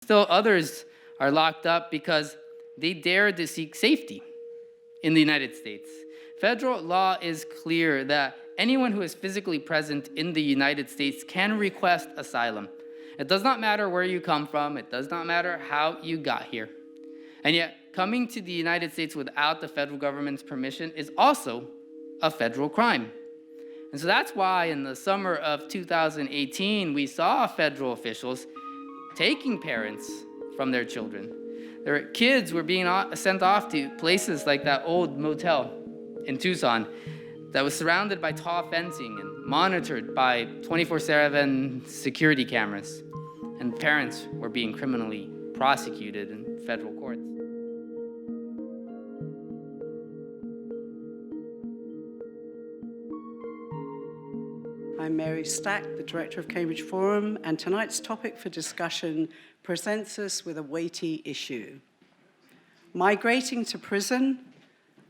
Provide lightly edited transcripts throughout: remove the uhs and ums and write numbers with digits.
Still others are locked up because they dared to seek safety in the United States. Federal law is clear that anyone who is physically present in the United States can request asylum. It does not matter where you come from. It does not matter how you got here. And yet, coming to the United States without the federal government's permission is also a federal crime. And so that's why in the summer of 2018, we saw federal officials taking parents from their children. Their kids were being sent off to places like that old motel in Tucson that was surrounded by tall fencing and monitored by 24/7 security cameras. And parents were being criminally prosecuted in federal courts. I'm Mary Stack, the director of Cambridge Forum, and tonight's topic for discussion presents us with a weighty issue. Migrating to prison,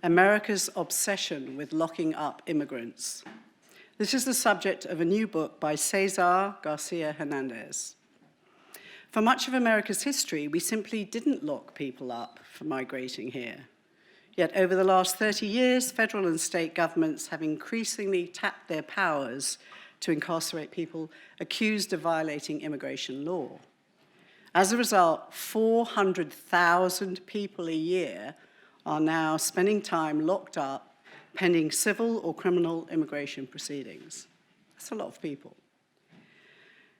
America's obsession with locking up immigrants. This is the subject of a new book by César García Hernández. For much of America's history, we simply didn't lock people up for migrating here. Yet over the last 30 years, federal and state governments have increasingly tapped their powers to incarcerate people accused of violating immigration law. As a result, 400,000 people a year are now spending time locked up pending civil or criminal immigration proceedings. That's a lot of people.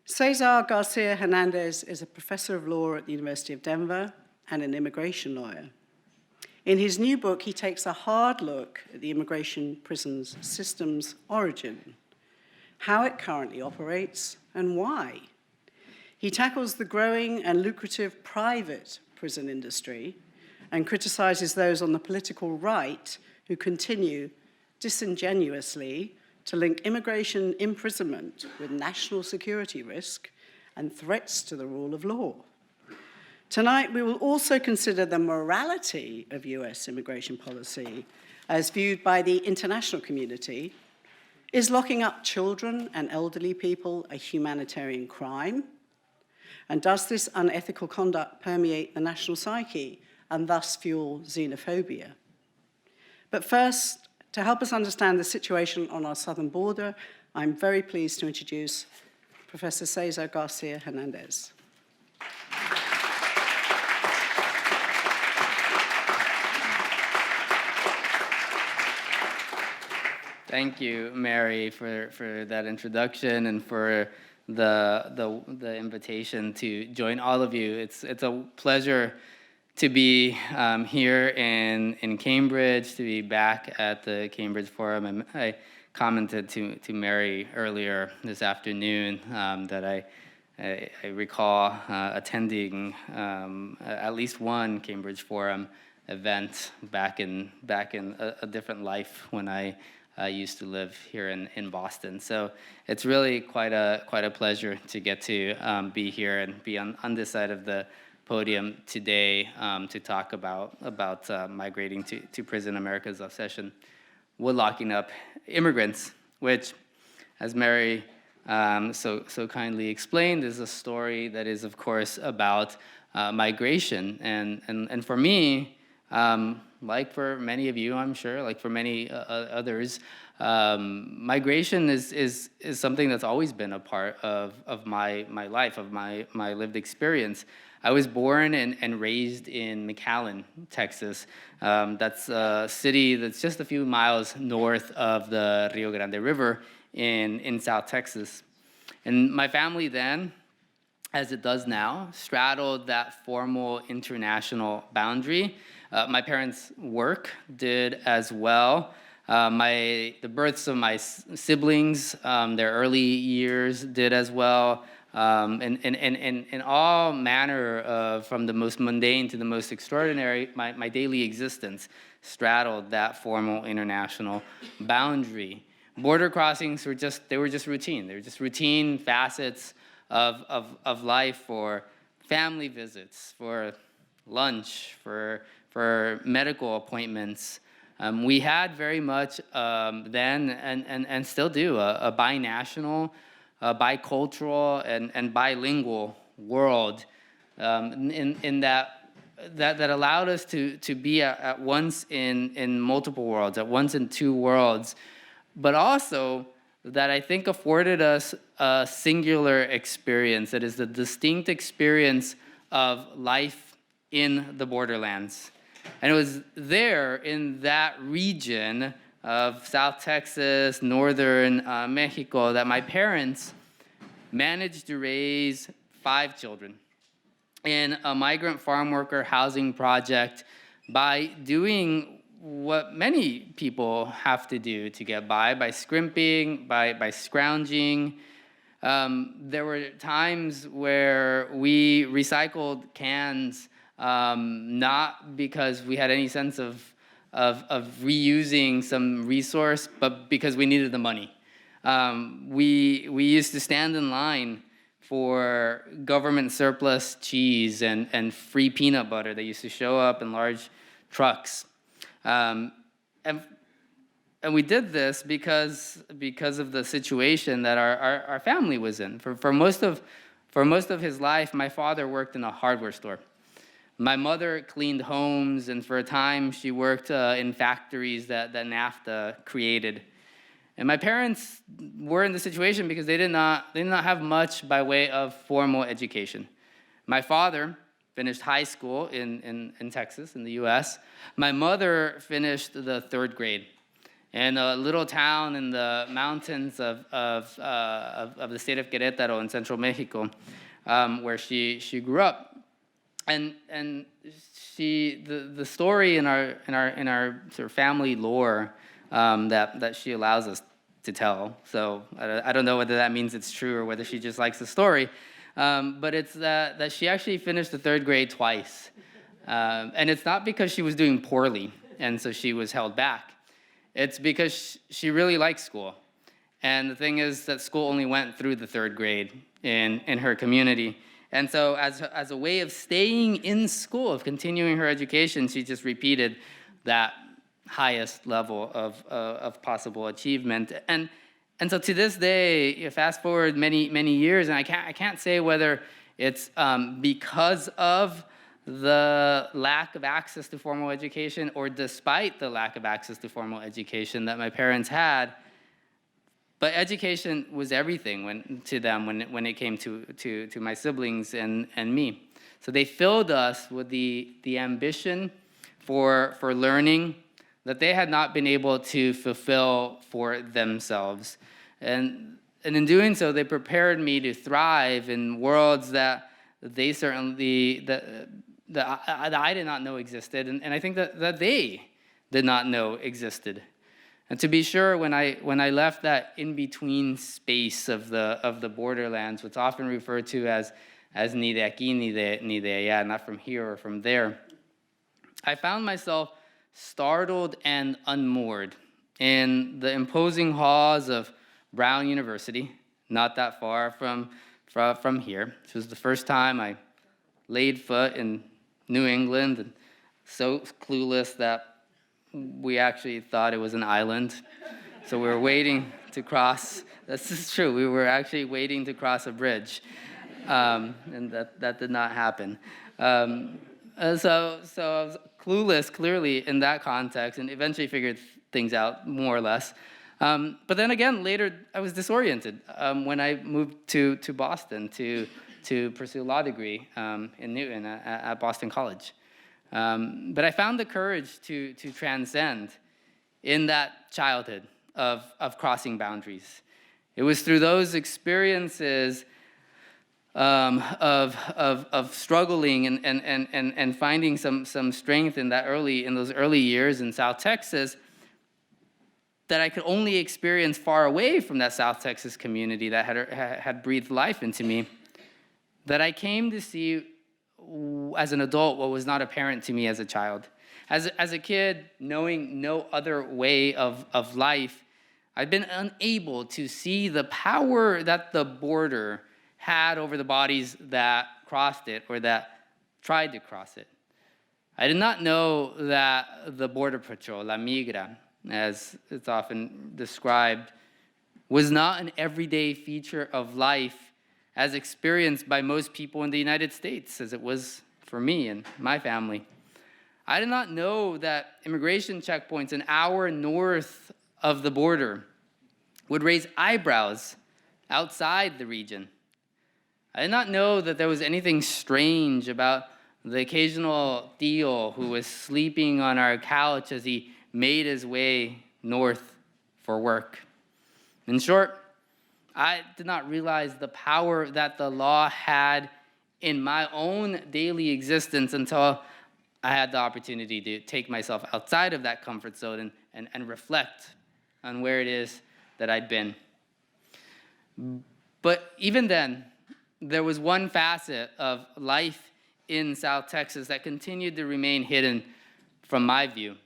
César García Hernández is a professor of law at the University of Denver and an immigration lawyer. In his new book, he takes a hard look at the immigration prisons system's origin, how it currently operates, and why. He tackles the growing and lucrative private prison industry and criticizes those on the political right who continue disingenuously to link immigration imprisonment with national security risk and threats to the rule of law. Tonight, we will also consider the morality of US immigration policy as viewed by the international community. Is locking up children and elderly people a humanitarian crime? And does this unethical conduct permeate the national psyche and thus fuel xenophobia? But first, to help us understand the situation on our southern border, I'm very pleased to introduce Professor César García Hernández. Thank you, Mary, for that introduction and for the invitation to join all of you. It's a pleasure to be here in Cambridge, to be back at the Cambridge Forum. And I commented to Mary earlier this afternoon that I recall attending at least one Cambridge Forum event back in a different life when I used to live here in Boston. So it's really quite a pleasure to get to be here and be on this side of the podium today to talk about migrating to prison, America's obsession with locking up immigrants, which, as Mary so kindly explained, is a story that is, of course, about migration. And for me, like for many of you, I'm sure, like for many others, migration is something that's always been a part of my life, of my lived experience. I was born and raised in McAllen, Texas. That's a city that's just a few miles north of the Rio Grande River in South Texas. And my family then, as it does now, straddled that formal international boundary. My parents' work did as well. The births of my siblings, their early years did as well. And all manner of, from the most mundane to the most extraordinary, my daily existence straddled that formal international boundary. Border crossings were just routine. They were just routine facets of life, for family visits, for lunch, for medical appointments. We had very much then and still do a binational, bicultural, and bilingual world in that allowed us to be at once in multiple worlds, at once in two worlds, but also that I think afforded us a singular experience, that is the distinct experience of life in the borderlands. And it was there in that region of South Texas, northern Mexico, that my parents managed to raise 5 children in a migrant farm worker housing project by doing what many people have to do to get by scrimping, by scrounging. There were times where we recycled cans, not because we had any sense of reusing some resource, but because we needed the money. We used to stand in line for government surplus cheese and free peanut butter that used to show up in large trucks. And we did this because of the situation that our family was in. For most of his life, my father worked in a hardware store. My mother cleaned homes, and for a time she worked in factories that NAFTA created. And my parents were in the situation because they did not have much by way of formal education. My father finished high school in Texas, in the US. My mother finished the 3rd grade in a little town in the mountains of the state of Querétaro in central Mexico, where she grew up. And the story in our sort of family lore that she allows us to tell. So I don't know whether that means it's true or whether she just likes the story. But it's that she actually finished the 3rd grade twice. And it's not because she was doing poorly and so she was held back. It's because she really liked school. And the thing is that school only went through the 3rd grade in her community. And so as a way of staying in school, of continuing her education, she just repeated that highest level of possible achievement. And so to this day, fast forward many years, and I can't say whether it's because of the lack of access to formal education or despite the lack of access to formal education that my parents had, but education was everything to them when it came to my siblings and me. So they filled us with the ambition for learning that they had not been able to fulfill for themselves. And in doing so, they prepared me to thrive in worlds that they certainly, that I did not know existed, and I think that they did not know existed. And to be sure, when I left that in-between space of the borderlands, what's often referred to as ni de aquí, ni de allá, not from here or from there, I found myself startled and unmoored in the imposing halls of Brown University, not that far from here. This was the first time I laid foot in New England, and so clueless that we actually thought it was an island. So we were waiting to cross. This is true. We were actually waiting to cross a bridge, and that did not happen. So I was clueless, clearly, in that context, and eventually figured things out more or less. But then again, later, I was disoriented when I moved to Boston to pursue a law degree in Newton at Boston College. But I found the courage to transcend in that childhood of crossing boundaries. It was through those experiences of struggling and finding some strength in those early years in South Texas that I could only experience far away from that South Texas community that had breathed life into me, that I came to see as an adult what was not apparent to me as a child. As a kid, knowing no other way of life, I've been unable to see the power that the border had over the bodies that crossed it or that tried to cross it. I did not know that the Border Patrol, La Migra, as it's often described, was not an everyday feature of life as experienced by most people in the United States, as it was for me and my family. I did not know that immigration checkpoints an hour north of the border would raise eyebrows outside the region. I did not know that there was anything strange about the occasional tío who was sleeping on our couch as he made his way north for work. In short, I did not realize the power that the law had in my own daily existence until I had the opportunity to take myself outside of that comfort zone and reflect on where it is that I'd been. But even then, there was one facet of life in South Texas that continued to remain hidden from my view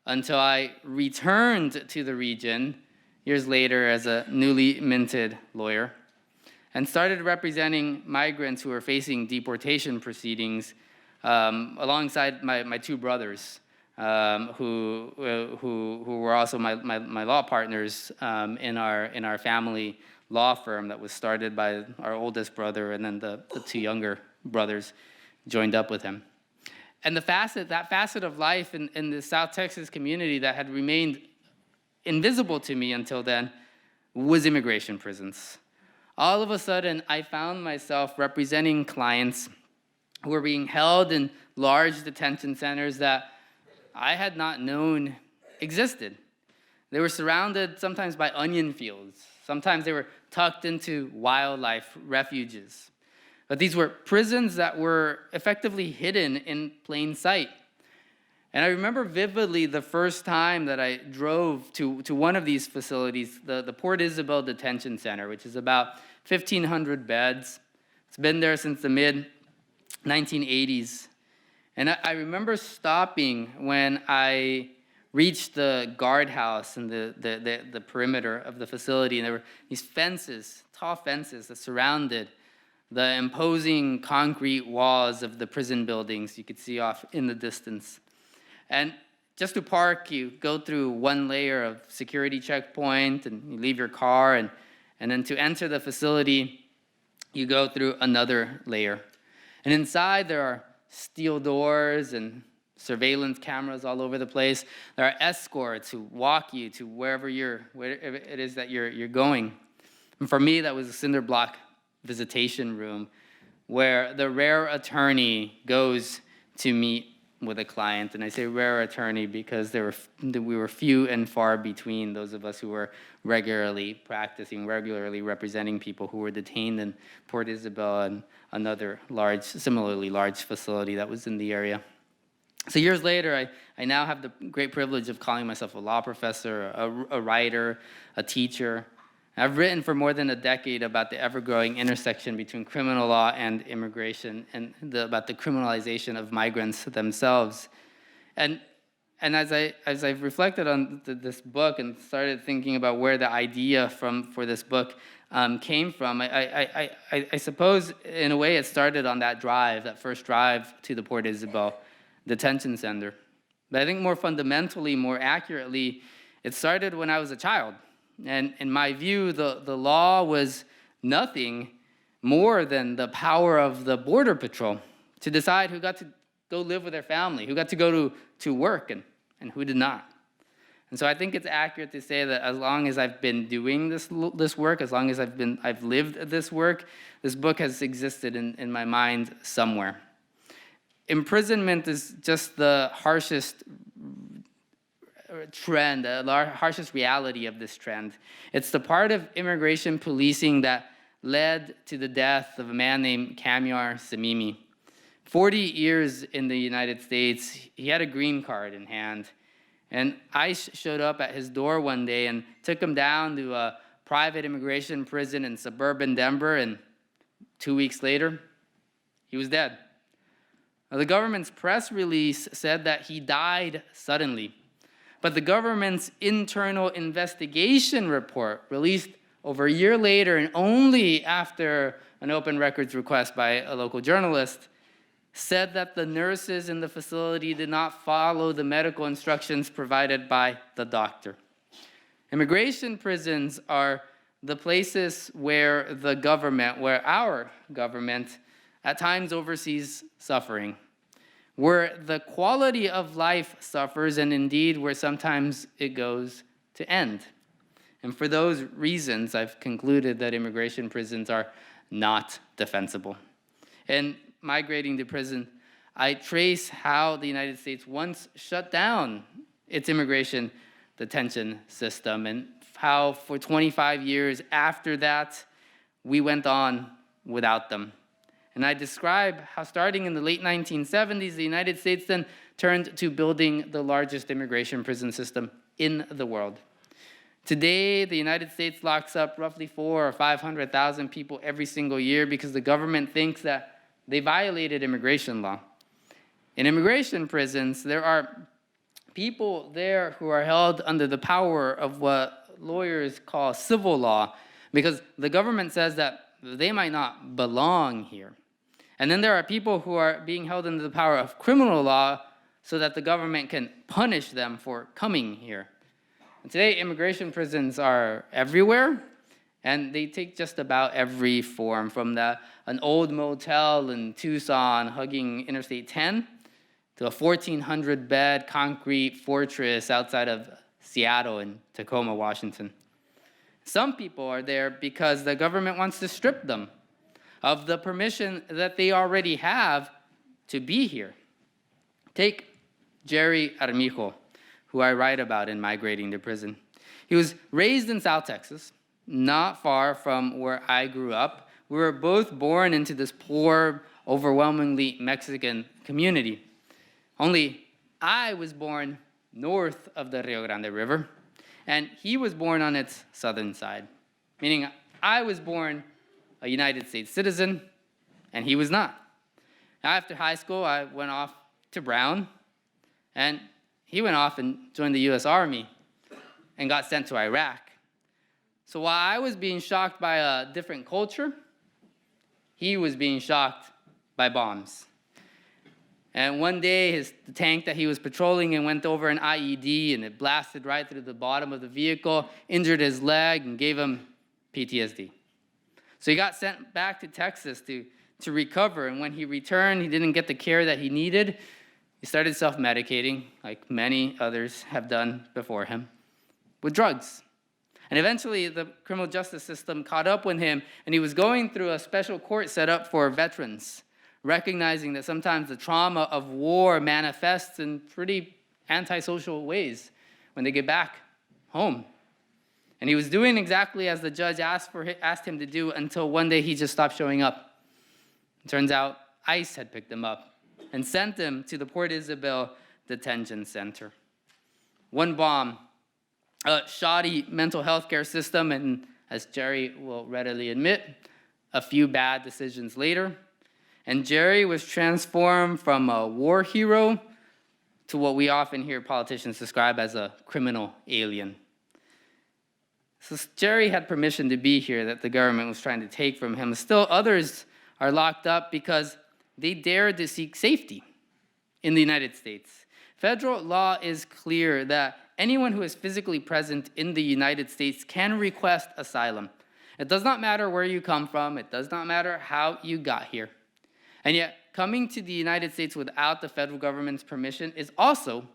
until I returned to the region years later as a newly minted lawyer and started representing migrants who were facing deportation proceedings alongside my two brothers, who were also my law partners in our family law firm that was started by our oldest brother, and then the two younger brothers joined up with him. And that facet of life in the South Texas community that had remained invisible to me until then was immigration prisons. All of a sudden, I found myself representing clients who were being held in large detention centers that I had not known existed. They were surrounded sometimes by onion fields. Sometimes they were tucked into wildlife refuges. But these were prisons that were effectively hidden in plain sight. And I remember vividly the first time that I drove to one of these facilities, the Port Isabel Detention Center, which is about 1,500 beds. It's been there since the mid-1980s. And I remember stopping when I reached the guardhouse and the perimeter of the facility, and there were these fences, tall fences that surrounded the imposing concrete walls of the prison buildings you could see off in the distance. And just to park, you go through one layer of security checkpoint, and you leave your car, and then to enter the facility, you go through another layer. And inside there are steel doors and surveillance cameras all over the place. There are escorts who walk you to wherever it is that you're going. And for me, that was a cinder block visitation room where the rare attorney goes to meet with a client. And I say rare attorney because we were few and far between, those of us who were regularly representing people who were detained in Port Isabel and another similarly large facility that was in the area. So years later, I now have the great privilege of calling myself a law professor, a writer, a teacher. I've written for more than a decade about the ever-growing intersection between criminal law and immigration, and about the criminalization of migrants themselves. And as I've reflected on this book and started thinking about where the idea for this book came from, I suppose in a way it started on that first drive to the Port Isabel Detention Center. But I think more fundamentally, more accurately, it started when I was a child. And in my view, the law was nothing more than the power of the Border Patrol to decide who got to go live with their family, who got to go to work, and who did not. And so I think it's accurate to say that as long as I've been doing this work, as long as I've lived this work, this book has existed in my mind somewhere. Imprisonment is just the harshest trend, the harshest reality of this trend. It's the part of immigration policing that led to the death of a man named Kamiar Samimi. 40 years in the United States, he had a green card in hand. And ICE showed up at his door one day and took him down to a private immigration prison in suburban Denver, and 2 weeks later, he was dead. Now, the government's press release said that he died suddenly. But the government's internal investigation report, released over a year later and only after an open records request by a local journalist, said that the nurses in the facility did not follow the medical instructions provided by the doctor. Immigration prisons are the places where the government, where our government at times oversees suffering, where the quality of life suffers, and indeed where sometimes it goes to end. And for those reasons, I've concluded that immigration prisons are not defensible. In Migrating to Prison, I trace how the United States once shut down its immigration detention system and how for 25 years after that, we went on without them. And I describe how starting in the late 1970s, the United States then turned to building the largest immigration prison system in the world. Today, the United States locks up roughly 400,000 or 500,000 people every single year because the government thinks that they violated immigration law. In immigration prisons, there are people there who are held under the power of what lawyers call civil law because the government says that they might not belong here. And then there are people who are being held under the power of criminal law so that the government can punish them for coming here. And today, immigration prisons are everywhere, and they take just about every form, from an old motel in Tucson hugging Interstate 10 to a 1,400-bed concrete fortress outside of Seattle in Tacoma, Washington. Some people are there because the government wants to strip them of the permission that they already have to be here. Take Jerry Armijo, who I write about in Migrating to Prison. He was raised in South Texas, not far from where I grew up. We were both born into this poor, overwhelmingly Mexican community. Only I was born north of the Rio Grande River, and he was born on its southern side, meaning I was born a United States citizen, and he was not. After high school, I went off to Brown, and he went off and joined the U.S. Army and got sent to Iraq. So while I was being shocked by a different culture, he was being shocked by bombs. And one day, the tank that he was patrolling and went over an IED, and it blasted right through the bottom of the vehicle, injured his leg, and gave him PTSD. So he got sent back to Texas to recover, and when he returned, he didn't get the care that he needed. He started self-medicating, like many others have done before him, with drugs. And eventually, the criminal justice system caught up with him, and he was going through a special court set up for veterans, recognizing that sometimes the trauma of war manifests in pretty antisocial ways when they get back home. And he was doing exactly as the judge asked him to do until one day he just stopped showing up. It turns out ICE had picked him up and sent him to the Port Isabel Detention Center. One bomb, a shoddy mental health care system, and as Jerry will readily admit, a few bad decisions later, and Jerry was transformed from a war hero to what we often hear politicians describe as a criminal alien. So Jerry had permission to be here that the government was trying to take from him. Still, others are locked up because they dared to seek safety in the United States. Federal law is clear that anyone who is physically present in the United States can request asylum. It does not matter where you come from. It does not matter how you got here. And yet, coming to the United States without the federal government's permission is also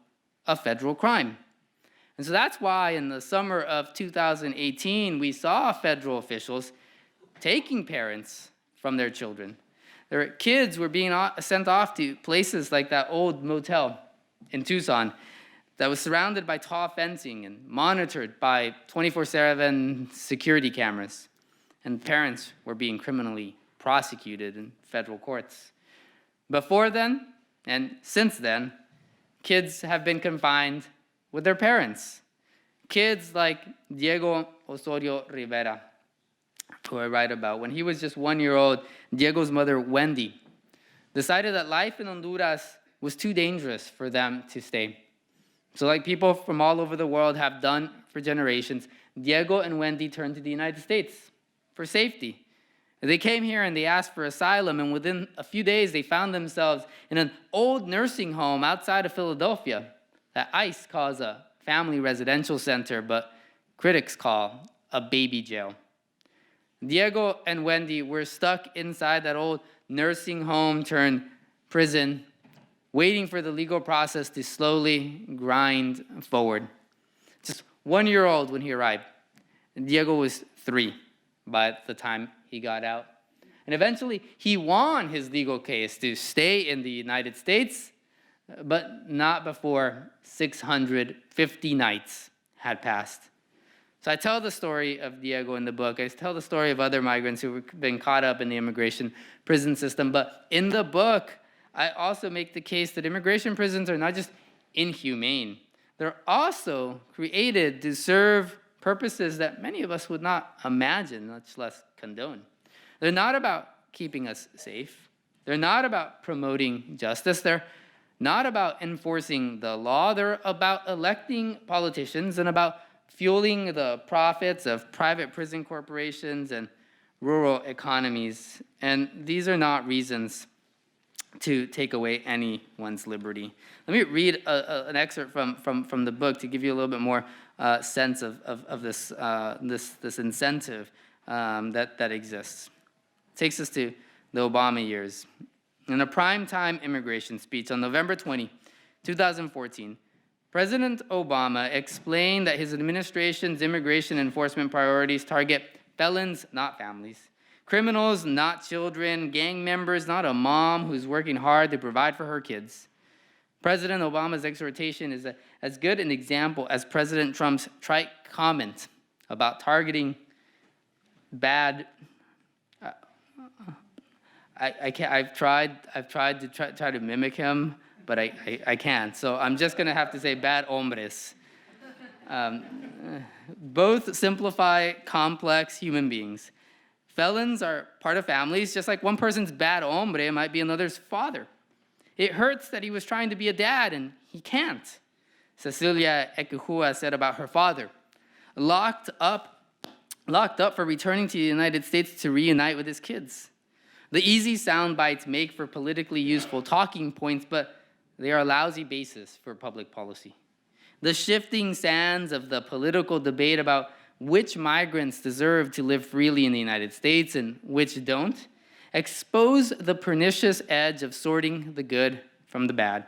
a federal crime. And so that's why in the summer of 2018, we saw federal officials taking parents from their children. Their kids were being sent off to places like that old motel in Tucson that was surrounded by tall fencing and monitored by 24/7 security cameras. And parents were being criminally prosecuted in federal courts. Before then, and since then, kids have been confined with their parents. Kids like Diego Osorio Rivera, who I write about. When he was just 1 year old, Diego's mother, Wendy, decided that life in Honduras was too dangerous for them to stay. So like people from all over the world have done for generations, Diego and Wendy turned to the United States for safety. They came here and they asked for asylum, and within a few days, they found themselves in an old nursing home outside of Philadelphia that ICE calls a family residential center, but critics call a baby jail. Diego and Wendy were stuck inside that old nursing home turned prison, waiting for the legal process to slowly grind forward. Just 1 year old when he arrived. And Diego was 3 by the time he got out. And eventually, he won his legal case to stay in the United States, but not before 650 nights had passed. So I tell the story of Diego in the book. I tell the story of other migrants who have been caught up in the immigration prison system. But in the book, I also make the case that immigration prisons are not just inhumane. They're also created to serve purposes that many of us would not imagine, much less condone. They're not about keeping us safe. They're not about promoting justice. They're not about enforcing the law. They're about electing politicians and about fueling the profits of private prison corporations and rural economies. And these are not reasons to take away anyone's liberty. Let me read an excerpt from the book to give you a little bit more sense of this incentive that exists. It takes us to the Obama years. In a primetime immigration speech on November 20, 2014, President Obama explained that his administration's immigration enforcement priorities target felons, not families, criminals, not children, gang members, not a mom who's working hard to provide for her kids. President Obama's exhortation is as good an example as President Trump's trite comment about targeting bad. I've tried to mimic him, but I can't. So I'm just going to have to say bad hombres. Both simplify complex human beings. Felons are part of families, just like one person's bad hombre might be another's father. It hurts that he was trying to be a dad and he can't. Cecilia Ekuhua said about her father, locked up for returning to the United States to reunite with his kids. The easy sound bites make for politically useful talking points, but they are a lousy basis for public policy. The shifting sands of the political debate about which migrants deserve to live freely in the United States and which don't expose the pernicious edge of sorting the good from the bad.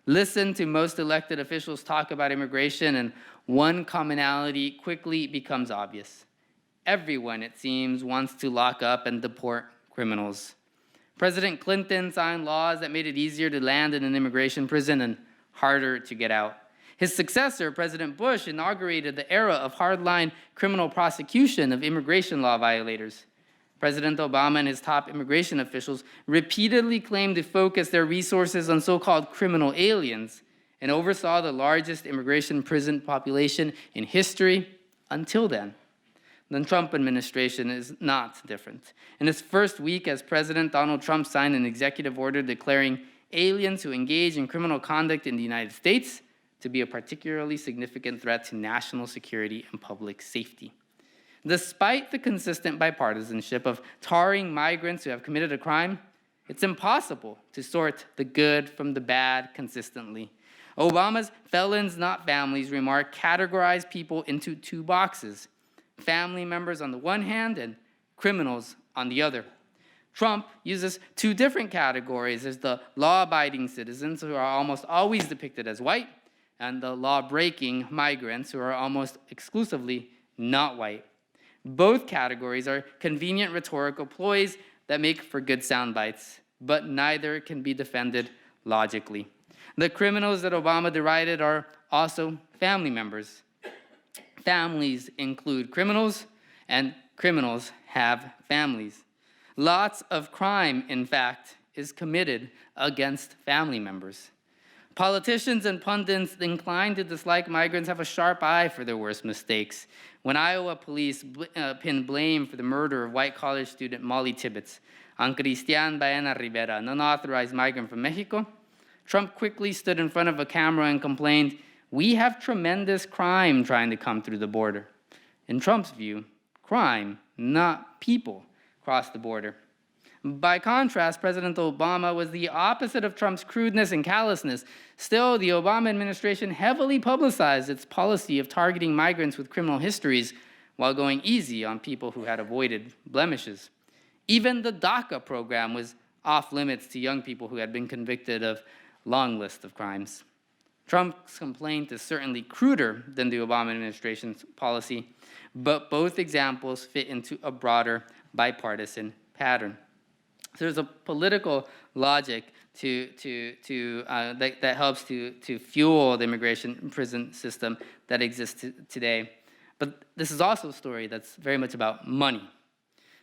Listen to most elected officials talk about immigration, and one commonality quickly becomes obvious. Everyone, it seems, wants to lock up and deport criminals. President Clinton signed laws that made it easier to land in an immigration prison and harder to get out. His successor, President Bush, inaugurated the era of hardline criminal prosecution of immigration law violators. President Obama and his top immigration officials repeatedly claimed to focus their resources on so-called criminal aliens and oversaw the largest immigration prison population in history until then. The Trump administration is not different. In its first week as president, Donald Trump signed an executive order declaring aliens who engage in criminal conduct in the United States to be a particularly significant threat to national security and public safety. Despite the consistent bipartisanship of tarring migrants who have committed a crime, it's impossible to sort the good from the bad consistently. Obama's felons, not families remark categorize people into 2 boxes: family members on the one hand and criminals on the other. Trump uses 2 different categories. There's the law-abiding citizens, who are almost always depicted as white, and the law-breaking migrants, who are almost exclusively not white. Both categories are convenient rhetorical ploys that make for good sound bites, but neither can be defended logically. The criminals that Obama derided are also family members. Families include criminals, and criminals have families. Lots of crime, in fact, is committed against family members. Politicians and pundits inclined to dislike migrants have a sharp eye for their worst mistakes. When Iowa police pinned blame for the murder of white college student Molly Tibbetts on Cristian Baena Rivera, an unauthorized migrant from Mexico, Trump quickly stood in front of a camera and complained, "We have tremendous crime trying to come through the border." In Trump's view, crime, not people, crossed the border. By contrast, President Obama was the opposite of Trump's crudeness and callousness. Still, the Obama administration heavily publicized its policy of targeting migrants with criminal histories while going easy on people who had avoided blemishes. Even the DACA program was off limits to young people who had been convicted of long list of crimes. Trump's complaint is certainly cruder than the Obama administration's policy, but both examples fit into a broader bipartisan pattern. So there's a political logic that helps to fuel the immigration prison system that exists today. But this is also a story that's very much about money.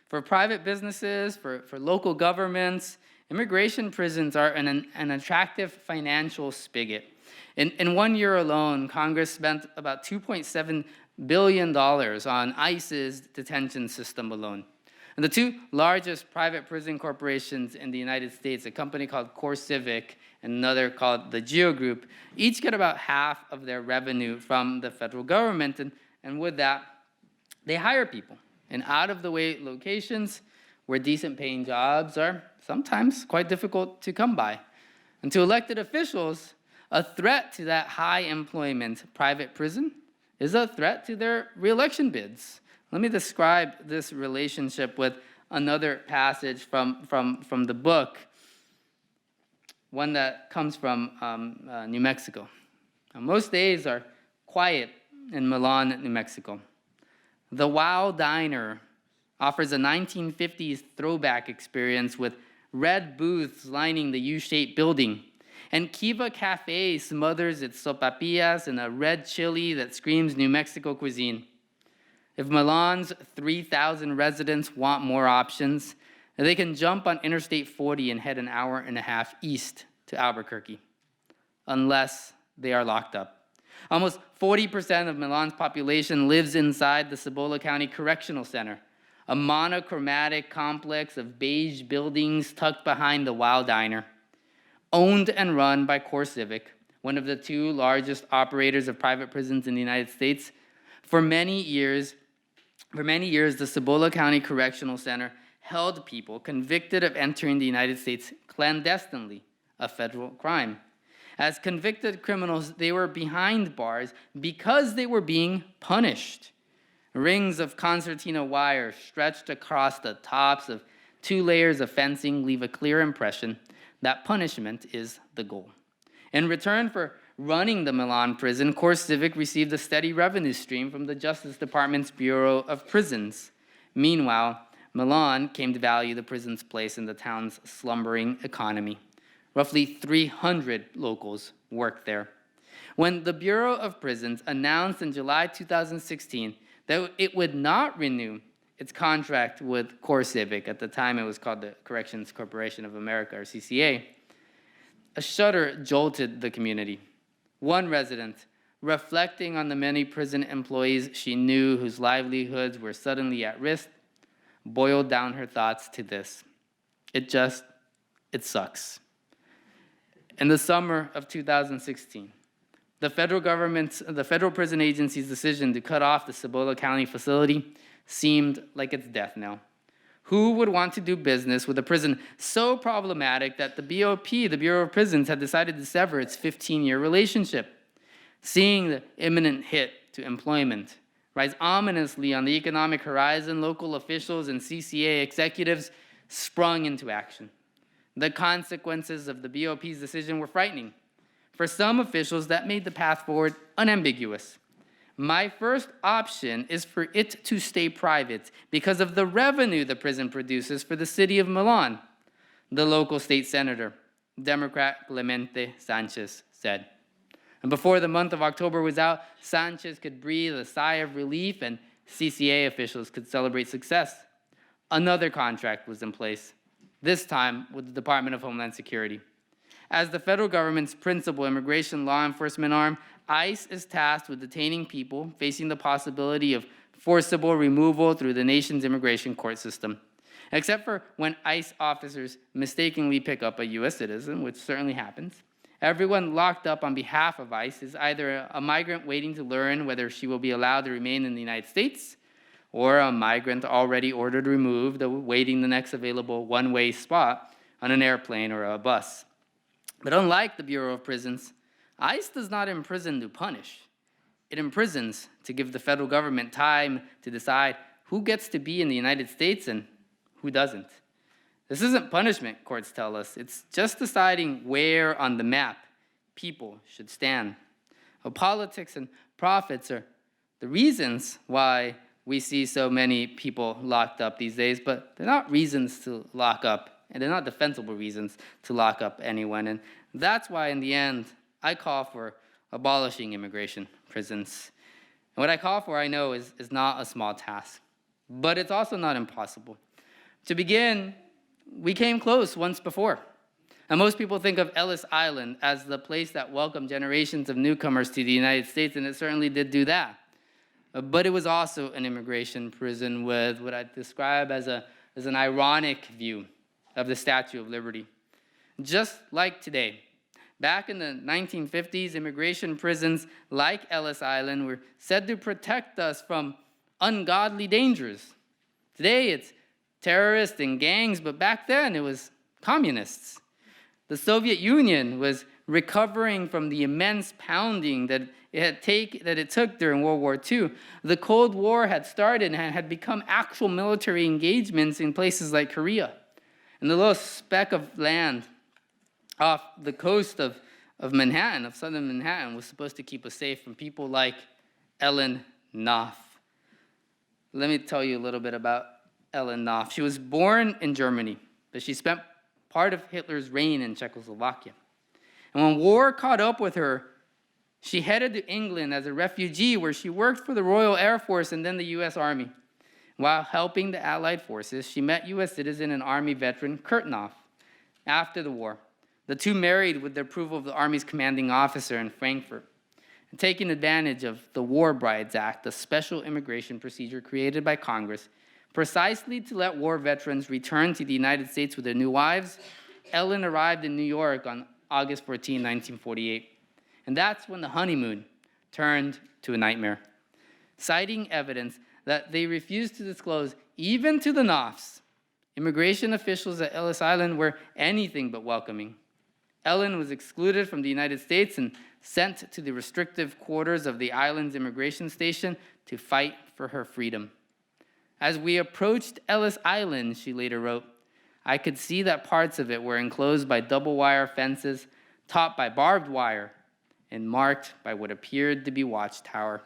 For private businesses, for local governments, immigration prisons are an attractive financial spigot. In 1 year alone, Congress spent about $2.7 billion on ICE's detention system alone. And the two largest private prison corporations in the United States, a company called CoreCivic and another called the Geo Group, each get about half of their revenue from the federal government. And with that, they hire people in out-of-the-way locations where decent-paying jobs are sometimes quite difficult to come by. And to elected officials, a threat to that high-employment private prison is a threat to their re-election bids. Let me describe this relationship with another passage from the book, one that comes from New Mexico. Now, most days are quiet in Milan, New Mexico. The Wow Diner offers a 1950s throwback experience with red booths lining the U-shaped building. And Kiva Cafe smothers its sopapillas in a red chili that screams New Mexico cuisine. If Milan's 3,000 residents want more options, they can jump on Interstate 40 and head an hour and a half east to Albuquerque, unless they are locked up. Almost 40% of Milan's population lives inside the Cibola County Correctional Center, a monochromatic complex of beige buildings tucked behind the Wow Diner. Owned and run by CoreCivic, one of the two largest operators of private prisons in the United States, for many years, the Cibola County Correctional Center held people convicted of entering the United States clandestinely, a federal crime. As convicted criminals, they were behind bars because they were being punished. Rings of concertina wire stretched across the tops of 2 layers of fencing leave a clear impression that punishment is the goal. In return for running the Milan prison, CoreCivic received a steady revenue stream from the Justice Department's Bureau of Prisons. Meanwhile, Milan came to value the prison's place in the town's slumbering economy. Roughly 300 locals worked there. When the Bureau of Prisons announced in July 2016 that it would not renew its contract with CoreCivic, at the time it was called the Corrections Corporation of America, or CCA, a shudder jolted the community. One resident, reflecting on the many prison employees she knew whose livelihoods were suddenly at risk, boiled down her thoughts to this: it sucks. In the summer of 2016, the federal prison agency's decision to cut off the Cibola County facility seemed like its death knell. Who would want to do business with a prison so problematic that the BOP, the Bureau of Prisons, had decided to sever its 15-year relationship? Seeing the imminent hit to employment rise ominously on the economic horizon, local officials and CCA executives sprung into action. The consequences of the BOP's decision were frightening. For some officials, that made the path forward unambiguous. My first option is for it to stay private because of the revenue the prison produces for the city of Milan, the local state senator, Democrat Clemente Sanchez, said. And before the month of October was out, Sanchez could breathe a sigh of relief and CCA officials could celebrate success. Another contract was in place, this time with the Department of Homeland Security. As the federal government's principal immigration law enforcement arm, ICE is tasked with detaining people facing the possibility of forcible removal through the nation's immigration court system. Except for when ICE officers mistakenly pick up a U.S. citizen, which certainly happens, everyone locked up on behalf of ICE is either a migrant waiting to learn whether she will be allowed to remain in the United States, or a migrant already ordered removed, awaiting the next available one-way spot on an airplane or a bus. But unlike the Bureau of Prisons, ICE does not imprison to punish. it imprisons to give the federal government time to decide who gets to be in the United States and who doesn't. This isn't punishment, courts tell us. It's just deciding where on the map people should stand. Well, politics and profits are the reasons why we see so many people locked up these days, but they're not reasons to lock up, and they're not defensible reasons to lock up anyone. And that's why, in the end, I call for abolishing immigration prisons. And what I call for, I know, is not a small task, but it's also not impossible. To begin, we came close once before. And most people think of Ellis Island as the place that welcomed generations of newcomers to the United States, and it certainly did do that. But it was also an immigration prison with what I describe as an ironic view of the Statue of Liberty. Just like today, back in the 1950s, immigration prisons like Ellis Island were said to protect us from ungodly dangers. Today, it's terrorists and gangs, but back then it was communists. The Soviet Union was recovering from the immense pounding that it took during World War II. The Cold War had started and had become actual military engagements in places like Korea. And the little speck of land off the coast of Manhattan, of southern Manhattan, was supposed to keep us safe from people like Ellen Knopf. Let me tell you a little bit about Ellen Knopf. She was born in Germany, but she spent part of Hitler's reign in Czechoslovakia. And when war caught up with her, she headed to England as a refugee, where she worked for the Royal Air Force and then the U.S. Army. While helping the Allied forces, she met U.S. citizen and Army veteran Kurt Knopf. After the war, the two married with the approval of the Army's commanding officer in Frankfurt, and taking advantage of the War Brides Act, a special immigration procedure created by Congress, precisely to let war veterans return to the United States with their new wives. Ellen arrived in New York on August 14, 1948. And that's when the honeymoon turned to a nightmare. Citing evidence that they refused to disclose, even to the Knopfs, immigration officials at Ellis Island were anything but welcoming. Ellen was excluded from the United States and sent to the restrictive quarters of the island's immigration station to fight for her freedom. As we approached Ellis Island, she later wrote, I could see that parts of it were enclosed by double wire fences, topped by barbed wire, and marked by what appeared to be watchtowers.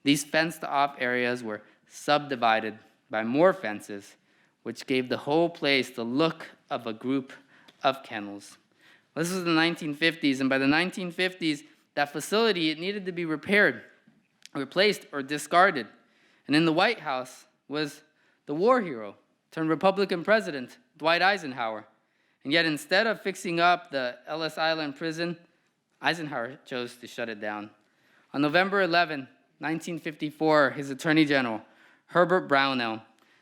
These fenced-off areas were subdivided by more fences, which gave the whole place the look of a group of kennels. This was the 1950s, and by the 1950s, that facility, it needed to be repaired, replaced, or discarded. And in the White House was the war hero turned Republican president, Dwight Eisenhower. And yet, instead of fixing up the Ellis Island prison, Eisenhower chose to shut it down. On November 11, 1954, his Attorney General, Herbert Brownell,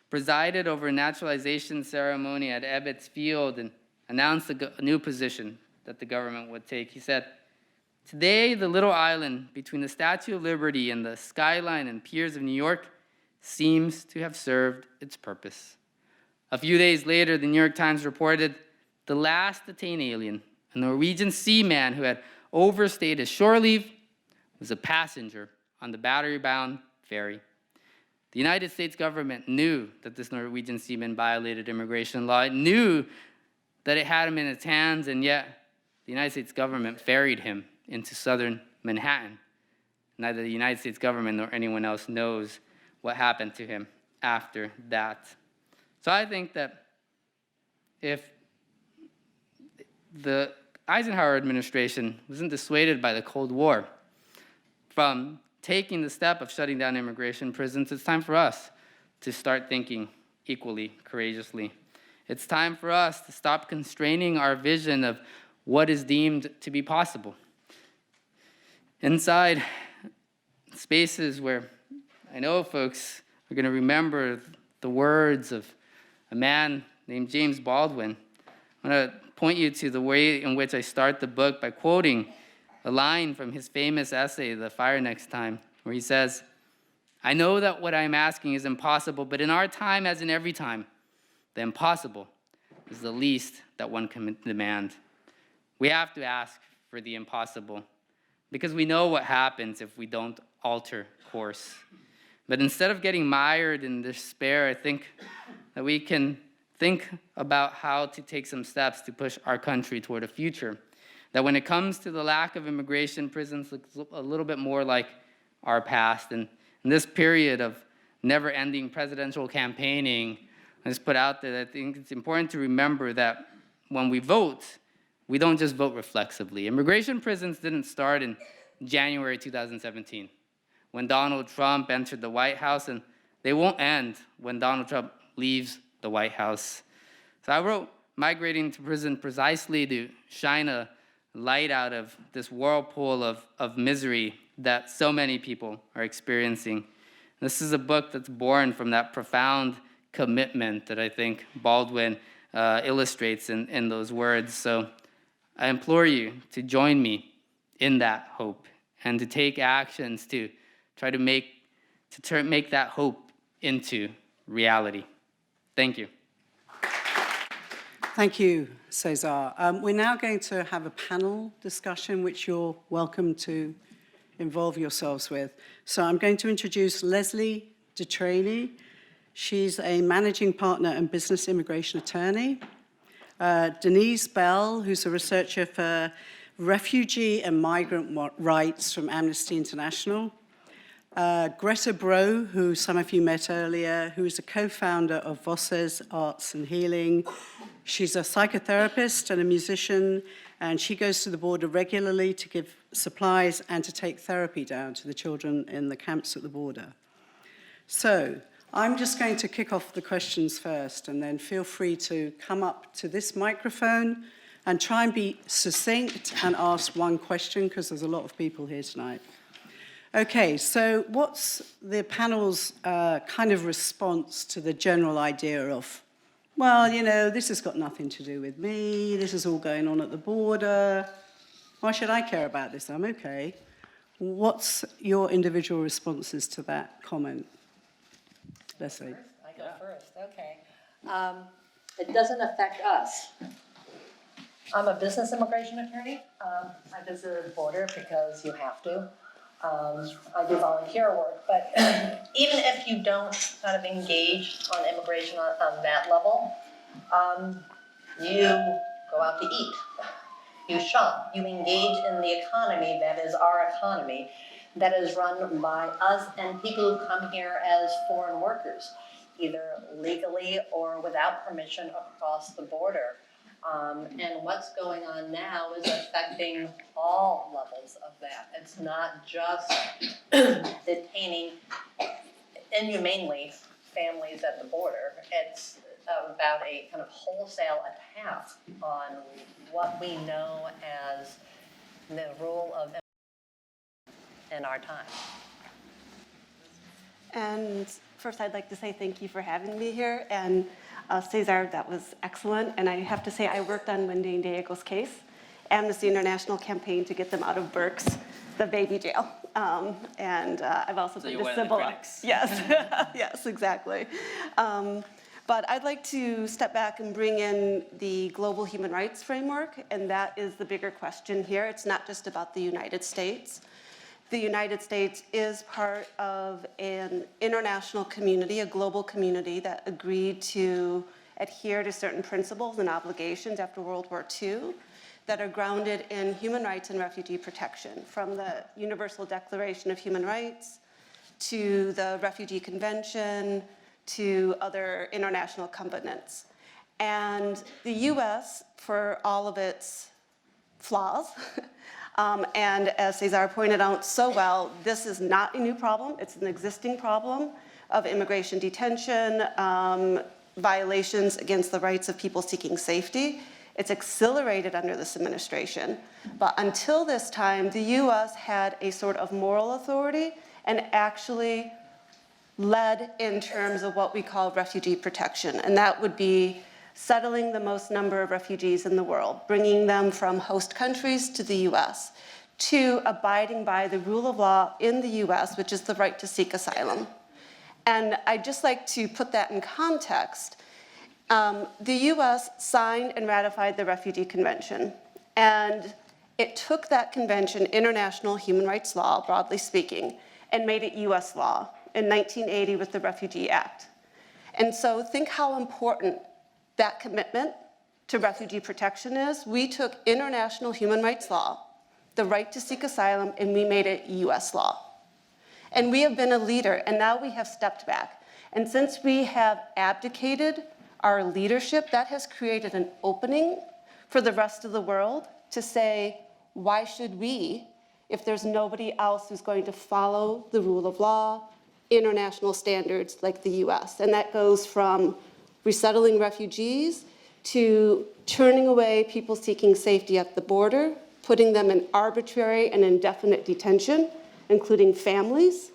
presided over a naturalization ceremony at Ebbets Field and announced a new position that the government would take. He said, today, the little island between the Statue of Liberty and the skyline and piers of New York seems to have served its purpose. A few days later, the New York Times reported the last detained alien, a Norwegian seaman who had overstayed his shore leave, was a passenger on the battery-bound ferry. The United States government knew that this Norwegian seaman violated immigration law. It knew that it had him in its hands, and yet the United States government ferried him into southern Manhattan. Neither the United States government nor anyone else knows what happened to him after that. So I think that if the Eisenhower administration wasn't dissuaded by the Cold War from taking the step of shutting down immigration prisons, it's time for us to start thinking equally courageously. It's time for us to stop constraining our vision of what is deemed to be possible. Inside spaces where I know folks are going to remember the words of a man named James Baldwin, I want to point you to the way in which I start the book by quoting a line from his famous essay, The Fire Next Time, where he says, I know that what I'm asking is impossible, but in our time, as in every time, the impossible is the least that one can demand. We have to ask for the impossible. because we know what happens if we don't alter course. But instead of getting mired in despair, I think that we can think about how to take some steps to push our country toward a future. That when it comes to the lack of immigration, prisons look a little bit more like our past. And in this period of never-ending presidential campaigning, I just put out there that I think it's important to remember that when we vote, we don't just vote reflexively. Immigration prisons didn't start in January 2017, when Donald Trump entered the White House, and they won't end when Donald Trump leaves the White House. So I wrote Migrating to Prison precisely to shine a light out of this whirlpool of misery that so many people are experiencing. This is a book that's born from that profound commitment that I think Baldwin illustrates in those words. So I implore you to join me in that hope and to take actions to try to make that hope into reality. Thank you. Thank you, César. We're now going to have a panel discussion, which you're welcome to involve yourselves with. So I'm going to introduce Leslie Ditrani. She's a managing partner and business immigration attorney. Denise Bell, who's a researcher for refugee and migrant rights from Amnesty International. Greta Bro, who some of you met earlier, who is a co-founder of VOCES Arts and Healing. She's a psychotherapist and a musician, and she goes to the border regularly to give supplies and to take therapy down to the children in the camps at the border. So I'm just going to kick off the questions first, and then feel free to come up to this microphone and try and be succinct and ask one question, because there's a lot of people here tonight. Okay, so what's the panel's kind of response to the general idea of, well, you know, this has got nothing to do with me, this is all going on at the border, why should I care about this? I'm okay. What's your individual responses to that comment? Leslie. I go first, okay. It doesn't affect us. I'm a business immigration attorney. I visited the border because you have to. I do volunteer work, but even if you don't kind of engage on immigration on that level, you go out to eat, you shop, you engage in the economy that is our economy, that is run by us and people who come here as foreign workers, either legally or without permission across the border. And what's going on now is affecting all levels of that. It's not just detaining inhumanely families at the border. It's about a kind of wholesale attack on what we know as the role of in our time. And first, I'd like to say thank you for having me here. And César, that was excellent. And I have to say, I worked on Wendy and Diego's case, Amnesty International campaign to get them out of Berks, the baby jail. And I've also been to civil. Yes, yes, exactly. But I'd like to step back and bring in the global human rights framework, and that is the bigger question here. It's not just about the United States. The United States is part of an international community, a global community that agreed to adhere to certain principles and obligations after World War II that are grounded in human rights and refugee protection, from the Universal Declaration of Human Rights to the Refugee Convention to other international covenants. And the US, for all of its flaws, and as César pointed out so well, this is not a new problem. It's an existing problem of immigration detention, violations against the rights of people seeking safety. It's accelerated under this administration. But until this time, the US had a sort of moral authority and actually led in terms of what we call refugee protection. And that would be settling the most number of refugees in the world, bringing them from host countries to the US, to abiding by the rule of law in the US, which is the right to seek asylum. And I'd just like to put that in context. The US signed and ratified the Refugee Convention. And it took that convention, international human rights law, broadly speaking, and made it US law in 1980 with the Refugee Act. And so think how important that commitment to refugee protection is. We took international human rights law, the right to seek asylum, and we made it US law. And we have been a leader, and now we have stepped back. And since we have abdicated our leadership, that has created an opening for the rest of the world to say, why should we, if there's nobody else who's going to follow the rule of law, international standards like the US? And that goes from resettling refugees to turning away people seeking safety at the border, putting them in arbitrary and indefinite detention, including families.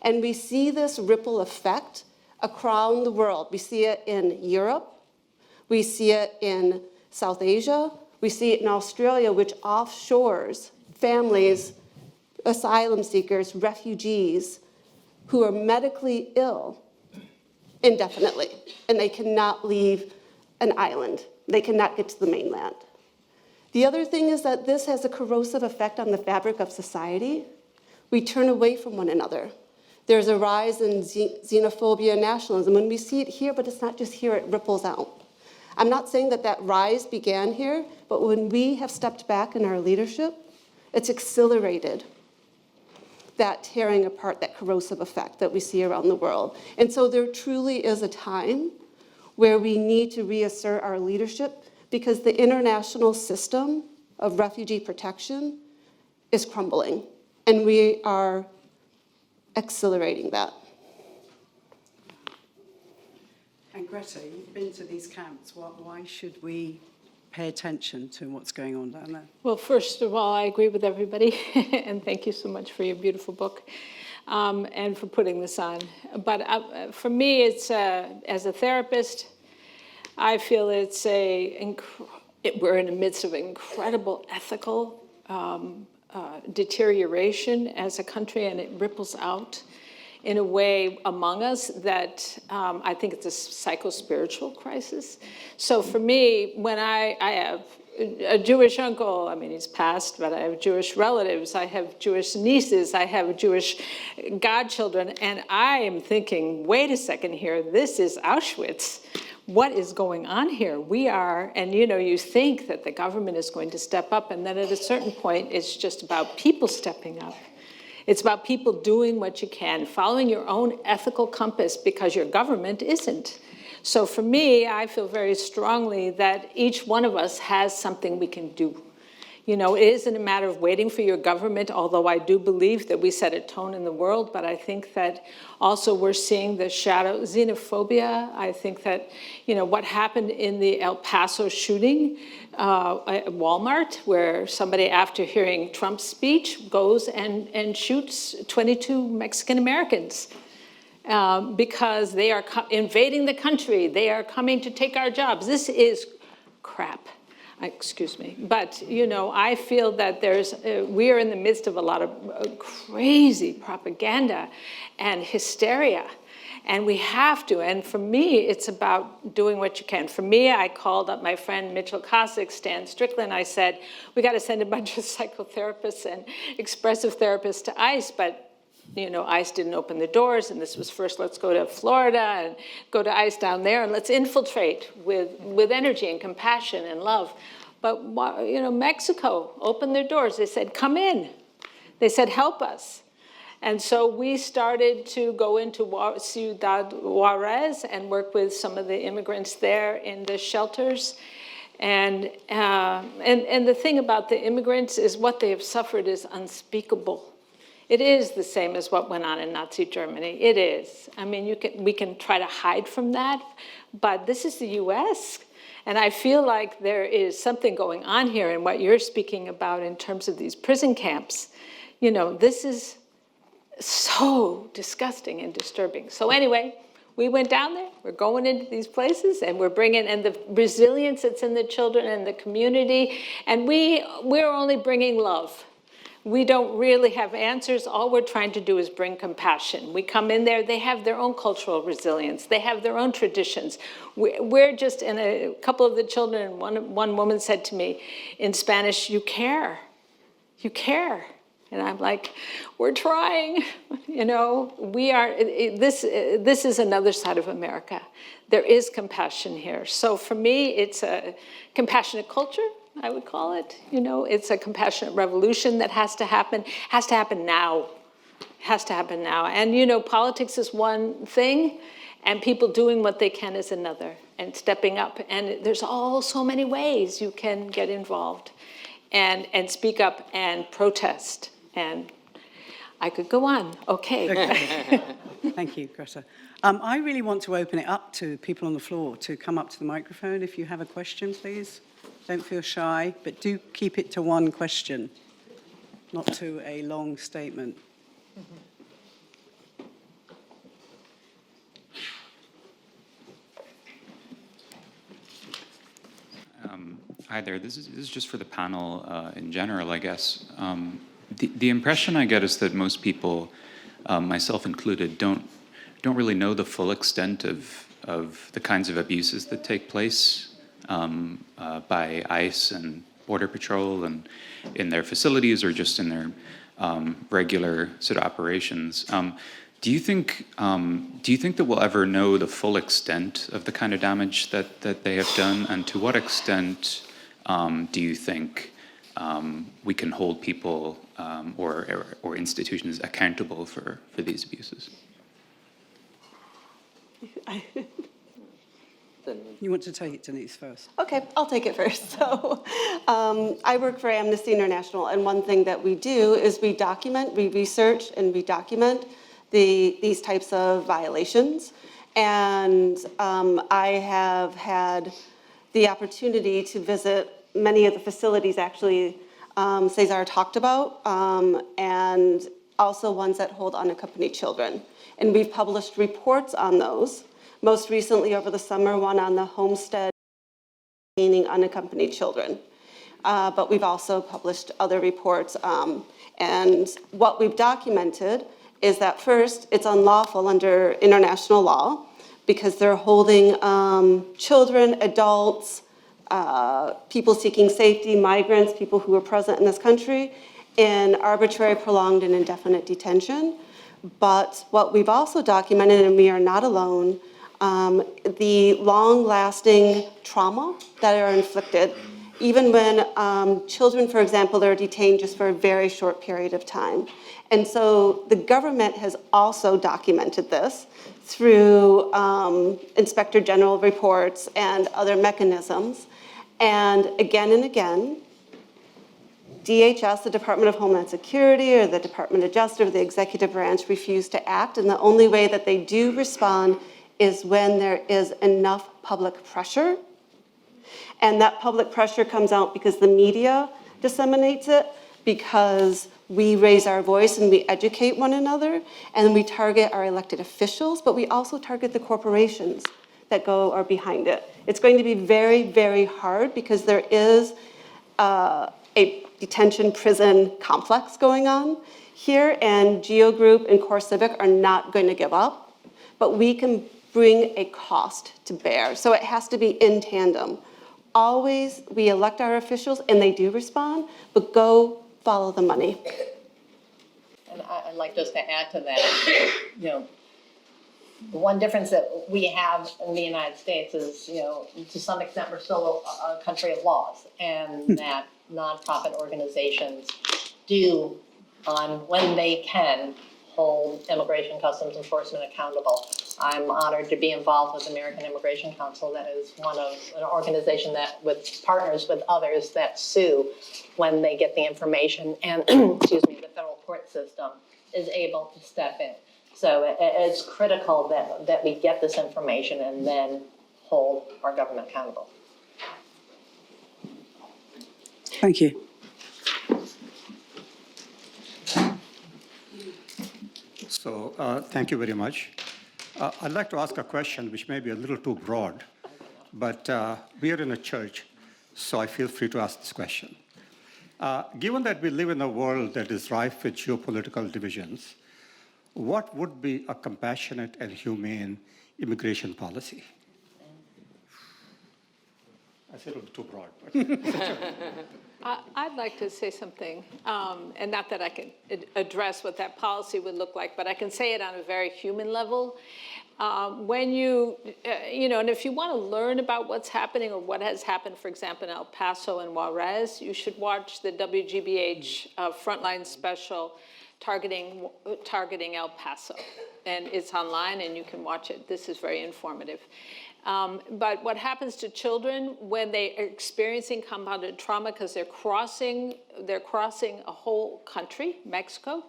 And we see this ripple effect around the world. We see it in Europe, we see it in South Asia, we see it in Australia, which offshores families, asylum seekers, refugees who are medically ill indefinitely, and they cannot leave an island. They cannot get to the mainland. The other thing is that this has a corrosive effect on the fabric of society. We turn away from one another. There's a rise in xenophobia and nationalism. When we see it here, but it's not just here, it ripples out. I'm not saying that that rise began here, but when we have stepped back in our leadership, it's accelerated that tearing apart, that corrosive effect that we see around the world. And so there truly is a time where we need to reassert our leadership because the international system of refugee protection is crumbling, and we are accelerating that. And Greta, you've been to these camps. Why should we pay attention to what's going on down there? Well, first of all, I agree with everybody, and thank you so much for your beautiful book and for putting this on. But for me, it's as a therapist, I feel it's we're in the midst of incredible ethical deterioration as a country, and it ripples out in a way among us that I think it's a psycho-spiritual crisis. So for me, when I have a Jewish uncle, I mean, he's passed, but I have Jewish relatives, I have Jewish nieces, I have Jewish godchildren, and I am thinking, wait a second here, this is Auschwitz. What is going on here? We are, and you think that the government is going to step up, and then at a certain point, it's just about people stepping up. It's about people doing what you can, following your own ethical compass because your government isn't. So for me, I feel very strongly that each one of us has something we can do. It isn't a matter of waiting for your government, although I do believe that we set a tone in the world, but I think that also we're seeing the shadow xenophobia. I think that, what happened in the El Paso shooting at Walmart, where somebody, after hearing Trump's speech, goes and shoots 22 Mexican Americans because they are invading the country. They are coming to take our jobs. This is crap. Excuse me, but I feel that we are in the midst of a lot of crazy propaganda and hysteria, and we have to. And for me, it's about doing what you can. For me, I called up my friend Mitchell Kosick, Stan Strickland. I said, we got to send a bunch of psychotherapists and expressive therapists to ICE, but ICE didn't open the doors, and this was first, let's go to Florida and go to ICE down there, and let's infiltrate with energy and compassion and love. But, Mexico opened their doors. They said, come in. They said, help us. And so we started to go into Ciudad Juarez and work with some of the immigrants there in the shelters. And the thing about the immigrants is what they have suffered is unspeakable. It is the same as what went on in Nazi Germany. It is. I mean, we can try to hide from that, but this is the US. And I feel like there is something going on here in what you're speaking about in terms of these prison camps. This is so disgusting and disturbing. So anyway, we went down there, we're going into these places, and we're bringing, and the resilience that's in the children and the community, and we're only bringing love. we don't really have answers. All we're trying to do is bring compassion. We come in there, they have their own cultural resilience. They have their own traditions. We're just, in a couple of the children, one woman said to me in Spanish, "You care, you care." And I'm like, we're trying, you know, we are, this is another side of America. There is compassion here. So for me, it's a compassionate culture, I would call it. You know, it's a compassionate revolution that has to happen now. Has to happen now. And, you know, politics is one thing, and people doing what they can is another, and stepping up. And there's so many ways you can get involved and speak up and protest. And I could go on. Okay. Thank you, Greta. I really want to open it up to people on the floor to come up to the microphone. If you have a question, please. Don't feel shy, but do keep it to one question, not to a long statement. Hi there. This is just for the panel in general, I guess. The impression I get is that most people, myself included, don't really know the full extent of the kinds of abuses that take place by ICE and Border Patrol and in their facilities or just in their regular sort of operations. Do you think that we'll ever know the full extent of the kind of damage that they have done, and to what extent do you think we can hold people or institutions accountable for these abuses? You want to take it, Denise, first? Okay, I'll take it first. So I work for Amnesty International, and one thing that we do is we research, and we document these types of violations. And I have had the opportunity to visit many of the facilities, actually, César talked about, and also ones that hold unaccompanied children. And we've published reports on those. Most recently, over the summer, one on the homestead containing unaccompanied children. But we've also published other reports. And what we've documented is that first, it's unlawful under international law because they're holding children, adults, people seeking safety, migrants, people who are present in this country in arbitrary, prolonged, and indefinite detention. But what we've also documented, and we are not alone, the long-lasting trauma that are inflicted, even when children, for example, are detained just for a very short period of time. And so the government has also documented this through Inspector General reports and other mechanisms. And again, DHS, the Department of Homeland Security, or the Department of Justice, or the executive branch refuse to act. And the only way that they do respond is when there is enough public pressure. And that public pressure comes out because the media disseminates it, because we raise our voice and we educate one another, and we target our elected officials, but we also target the corporations that are behind it. It's going to be very, very hard because there is a detention prison complex going on here, and Geo Group and Core Civic are not going to give up, but we can bring a cost to bear. So it has to be in tandem. Always, we elect our officials and they do respond, but go follow the money. And I'd like just to add to that, the one difference that we have in the United States is, to some extent, we're still a country of laws, and that nonprofit organizations do, when they can, hold Immigration Customs Enforcement accountable. I'm honored to be involved with the American Immigration Council. That is an organization that partners with others that sue when they get the information, and the federal court system is able to step in. So it's critical that we get this information and then hold our government accountable. Thank you. So thank you very much. I'd like to ask a question which may be a little too broad, but we are in a church, so I feel free to ask this question. Given that we live in a world that is rife with geopolitical divisions, what would be a compassionate and humane immigration policy? I said it was too broad. But I'd like to say something, and not that I can address what that policy would look like, but I can say it on a very human level. When and if you want to learn about what's happening or what has happened, for example, in El Paso and Juarez, you should watch the WGBH Frontline special targeting El Paso. And it's online and you can watch it. This is very informative. But what happens to children when they are experiencing compounded trauma because they're crossing a whole country, Mexico,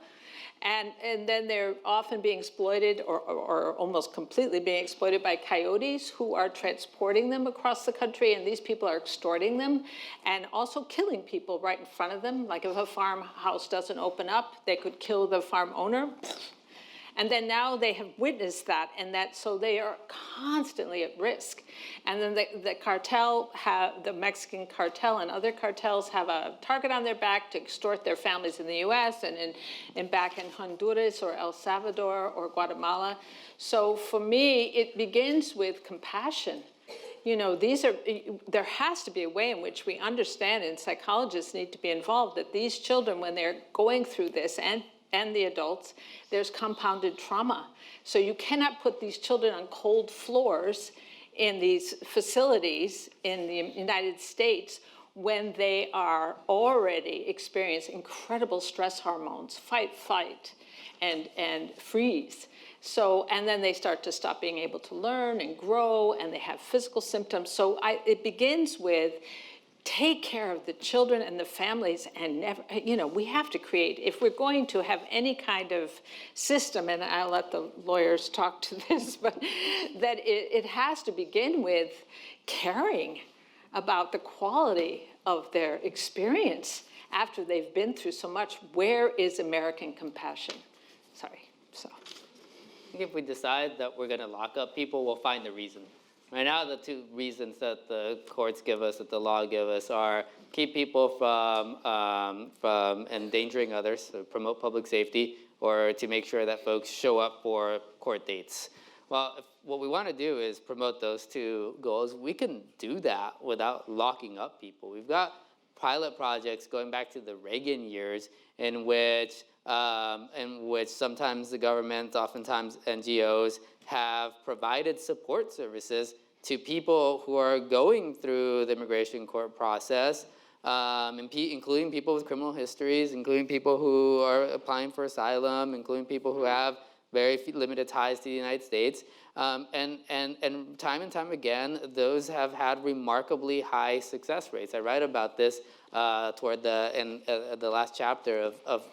and then they're often being exploited or almost completely being exploited by coyotes who are transporting them across the country, and these people are extorting them and also killing people right in front of them. Like if a farmhouse doesn't open up, they could kill the farm owner. And then now they have witnessed that, so they are constantly at risk. And then the Mexican cartel and other cartels have a target on their back to extort their families in the US and back in Honduras or El Salvador or Guatemala. So for me, it begins with compassion. There has to be a way in which we understand, and psychologists need to be involved, that these children, when they're going through this, and the adults, there's compounded trauma. So you cannot put these children on cold floors in these facilities in the United States when they are already experiencing incredible stress hormones, fight, flight, and freeze. So, and then they start to stop being able to learn and grow, and they have physical symptoms. So it begins with take care of the children and the families, and never, we have to create, if we're going to have any kind of system, and I'll let the lawyers talk to this, but that it has to begin with caring about the quality of their experience after they've been through so much. Where is American compassion? Sorry, so. I think if we decide that we're gonna lock up people, we'll find the reason. Right now, the two reasons that the courts give us, that the law give us, are keep people from endangering others, so promote public safety, or to make sure that folks show up for court dates. Well, if what we want to do is promote those two goals, we can do that without locking up people. We've got pilot projects going back to the Reagan years in which sometimes the government, oftentimes NGOs, have provided support services to people who are going through the immigration court process, including people with criminal histories, including people who are applying for asylum, including people who have very limited ties to the United States. And time again, those have had remarkably high success rates. I write about this toward the last chapter of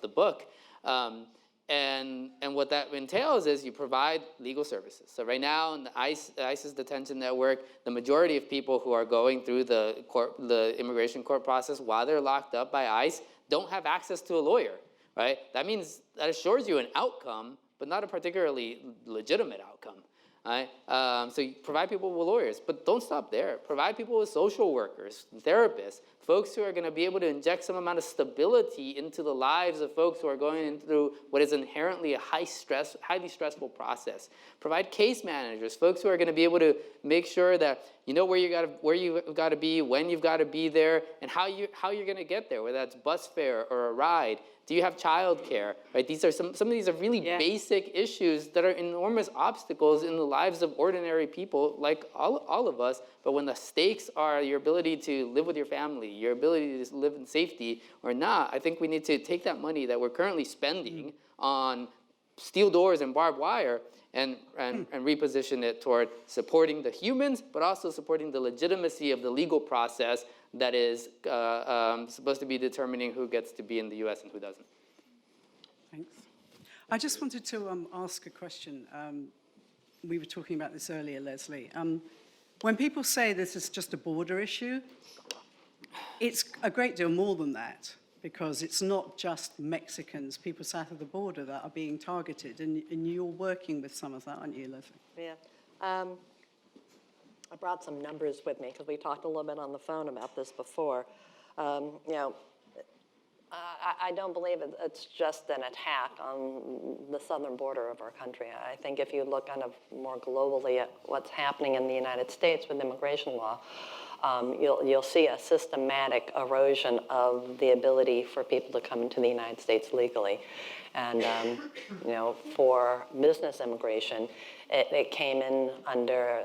the book. And what that entails is you provide legal services. So right now in the ICE's detention network, the majority of people who are going through the immigration court process while they're locked up by ICE don't have access to a lawyer, right? That means that assures you an outcome, but not a particularly legitimate outcome. Right? So you provide people with lawyers, but don't stop there. Provide people with social workers, therapists, folks who are going to be able to inject some amount of stability into the lives of folks who are going through what is inherently a highly stressful process. Provide case managers, folks who are going to be able to make sure that you know where you've got to be, when you've got to be there, and how you're going to get there, whether that's bus fare or a ride. Do you have childcare? Right? These are some of these are really basic issues that are enormous obstacles in the lives of ordinary people, like all of us. But when the stakes are your ability to live with your family, your ability to live in safety or not, I think we need to take that money that we're currently spending on steel doors and barbed wire and reposition it toward supporting the humans, but also supporting the legitimacy of the legal process that is supposed to be determining who gets to be in the U.S. and who doesn't. Thanks. I just wanted to ask a question. We were talking about this earlier, Leslie. When people say this is just a border issue, it's a great deal more than that, because it's not just Mexicans, people south of the border, that are being targeted, and you're working with some of that, aren't you, Leslie? Yeah. I brought some numbers with me because we talked a little bit on the phone about this before. You know, I don't believe it's just an attack on the southern border of our country. I think if you look kind of more globally at what's happening in the United States with immigration law, you'll see a systematic erosion of the ability for people to come into the United States legally. And you know, for business immigration, it came in under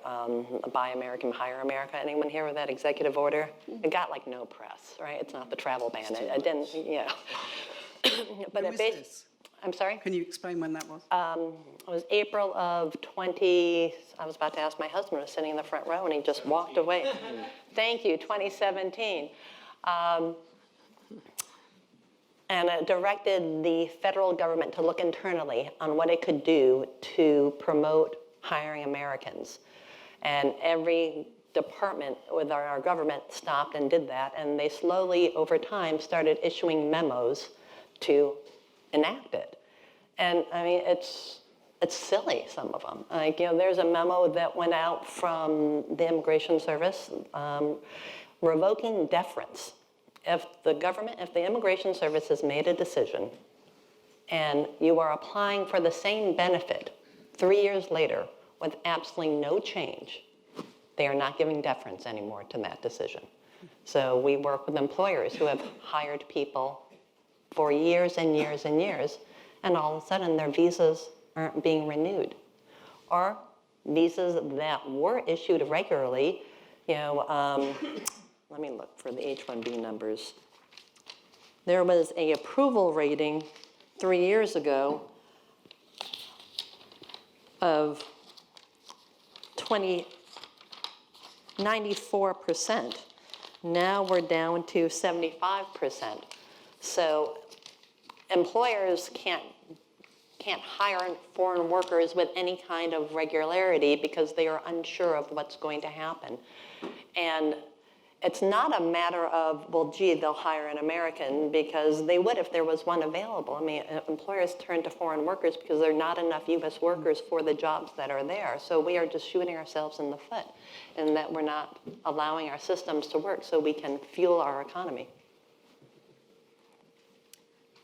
Buy American, Hire America. Anyone here with that executive order? It got like no press, right? It's not the travel ban. It didn't, you know. But When was this? I'm sorry? Can you explain when that was? It was April of 20, I was about to ask my husband, was sitting in the front row, and he just walked away. Thank you, 2017. And it directed the federal government to look internally on what it could do to promote hiring Americans. And every department within our government stopped and did that, and they slowly, over time, started issuing memos to enact it. And I mean, it's silly, some of them. Like, you know, there's a memo that went out from the Immigration Service revoking deference. If the Immigration Service has made a decision and you are applying for the same benefit 3 years later with absolutely no change, they are not giving deference anymore to that decision. So we work with employers who have hired people for years and years and years, and all of a sudden their visas aren't being renewed. Or visas that were issued regularly, you know, let me look for the H-1B numbers. There was an approval rating 3 years ago of 94%. Now we're down to 75%. So employers can't hire foreign workers with any kind of regularity because they are unsure of what's going to happen. And it's not a matter of, well, gee, they'll hire an American, because they would if there was one available. I mean, employers turn to foreign workers because there are not enough U.S. workers for the jobs that are there. So we are just shooting ourselves in the foot in that we're not allowing our systems to work so we can fuel our economy.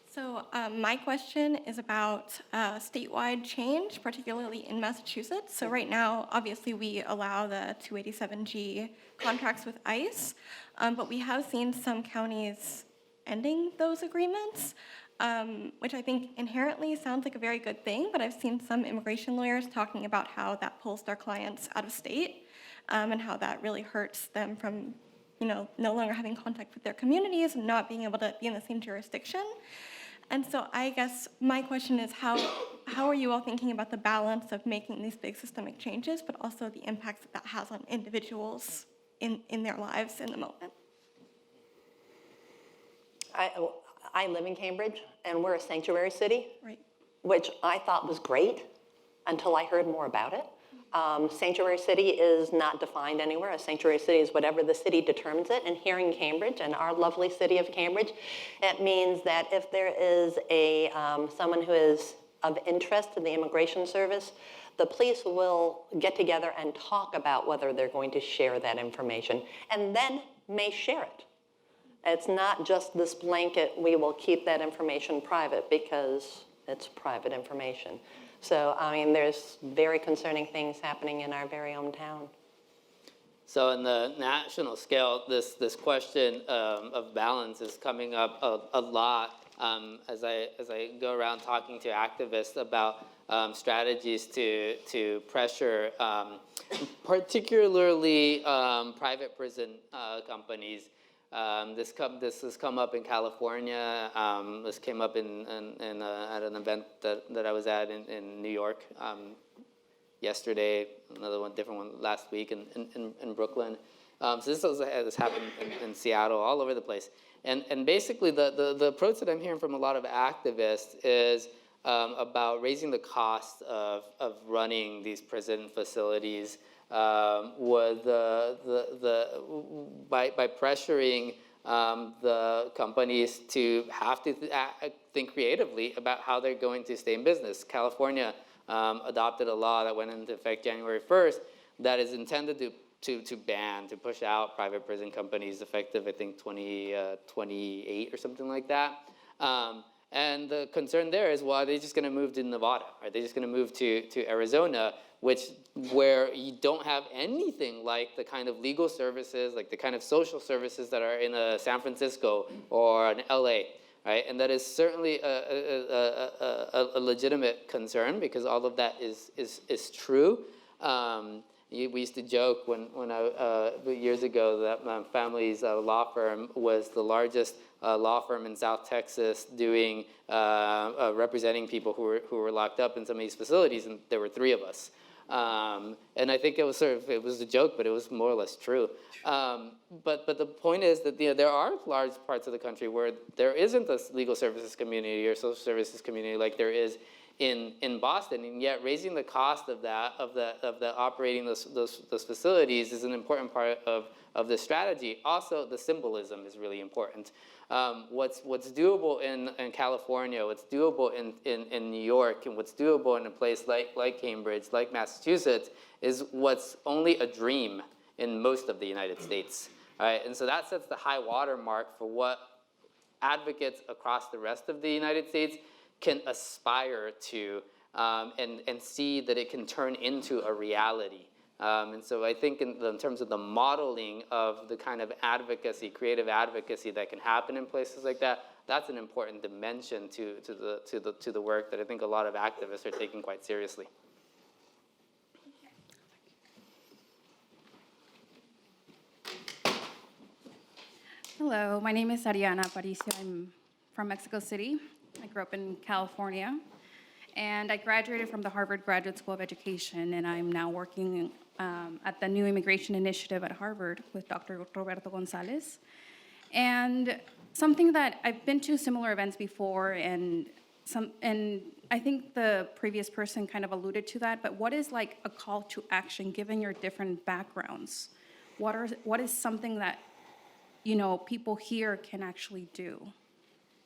So my question is about statewide change, particularly in Massachusetts. So right now, obviously, we allow the 287G contracts with ICE, but we have seen some counties ending those agreements, which I think inherently sounds like a very good thing, but I've seen some immigration lawyers talking about how that pulls their clients out of state and how that really hurts them from, you know, no longer having contact with their communities and not being able to be in the same jurisdiction. And so I guess my question is, how are you all thinking about the balance of making these big systemic changes, but also the impacts that has on individuals in their lives in the moment? I live in Cambridge, and we're a sanctuary city, Right. which I thought was great until I heard more about it. Sanctuary city is not defined anywhere. A sanctuary city is whatever the city determines it. And here in Cambridge, in our lovely city of Cambridge, it means that if there is someone who is of interest to the Immigration Service, the police will get together and talk about whether they're going to share that information, and then may share it. It's not just this blanket, we will keep that information private, because it's private information. So, I mean, there's very concerning things happening in our very own town. So in the national scale, this question of balance is coming up a lot as I go around talking to activists about strategies to pressure particularly private prison companies. This has come up in California. This came up at an event that I was at in New York yesterday. Another one, different one last week in Brooklyn. So this happened in Seattle, all over the place. And basically the approach that I'm hearing from a lot of activists is about raising the cost of running these prison facilities. By pressuring the companies to have to think creatively about how they're going to stay in business. California adopted a law that went into effect January 1st that is intended to to push out private prison companies effective, I think, 2028 or something like that. And the concern there is, well, are they just going to move to Nevada? Are they just going to move to Arizona, where you don't have anything like the kind of legal services, like the kind of social services that are in San Francisco or in LA, right? And that is certainly a legitimate concern, because all of that is true. We used to joke when years ago that my family's law firm was the largest law firm in South Texas doing representing people who were locked up in some of these facilities, and there were 3 of us. And I think it was a joke, but it was more or less true. But the point is that there are large parts of the country where there isn't a legal services community or social services community like there is in Boston, and yet raising the cost of the operating those facilities is an important part of the strategy. Also, the symbolism is really important. What's doable in California, what's doable in New York, and what's doable in a place like Cambridge, like Massachusetts, is what's only a dream in most of the United States. Right? And so that sets the high water mark for what advocates across the rest of the United States can aspire to and see that it can turn into a reality. And so I think in terms of the modeling of the kind of advocacy, creative advocacy that can happen in places like that, that's an important dimension to the work that I think a lot of activists are taking quite seriously. Hello, my name is Ariana Aparicio. I'm from Mexico City. I grew up in California, and I graduated from the Harvard Graduate School of Education, and I'm now working at the New Immigration Initiative at Harvard with Dr. Roberto Gonzalez. And something that I've been to similar events before, and I think the previous person kind of alluded to that, but what is like a call to action given your different backgrounds? What is something that, you know, people here can actually do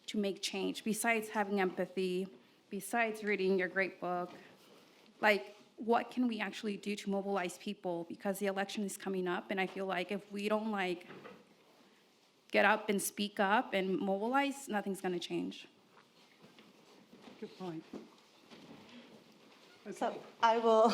to make change, besides having empathy, besides reading your great book? Like, what can we actually do to mobilize people? Because the election is coming up, and I feel like if we don't like get up and speak up and mobilize, nothing's gonna change. Good point. So I will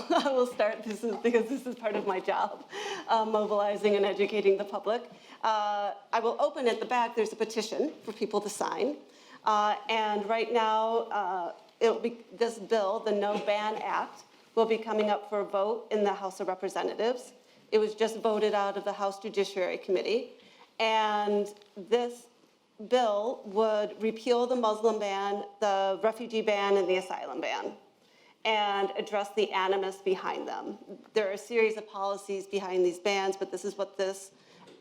start, because this is part of my job, mobilizing and educating the public. I will open at the back, there's a petition for people to sign. And right now, this bill, the No Ban Act, will be coming up for a vote in the House of Representatives. It was just voted out of the House Judiciary Committee. And this bill would repeal the Muslim ban, the refugee ban, and the asylum ban, and address the animus behind them. There are a series of policies behind these bans, but this is what this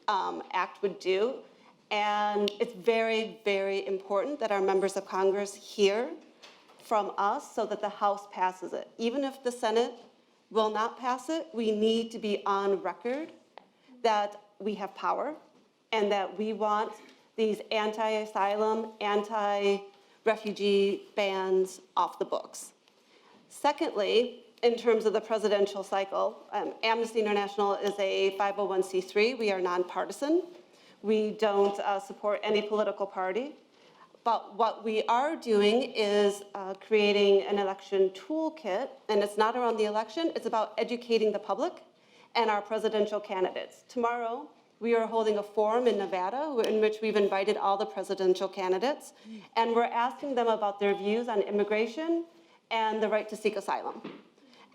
act would do. And it's very, very important that our members of Congress hear from us so that the House passes it. Even if the Senate will not pass it, we need to be on record that we have power and that we want these anti-asylum, anti-refugee bans off the books. Secondly, in terms of the presidential cycle, Amnesty International is a 501c3. We are nonpartisan. We don't support any political party. But what we are doing is creating an election toolkit, and it's not around the election, it's about educating the public and our presidential candidates. Tomorrow, we are holding a forum in Nevada in which we've invited all the presidential candidates, and we're asking them about their views on immigration and the right to seek asylum.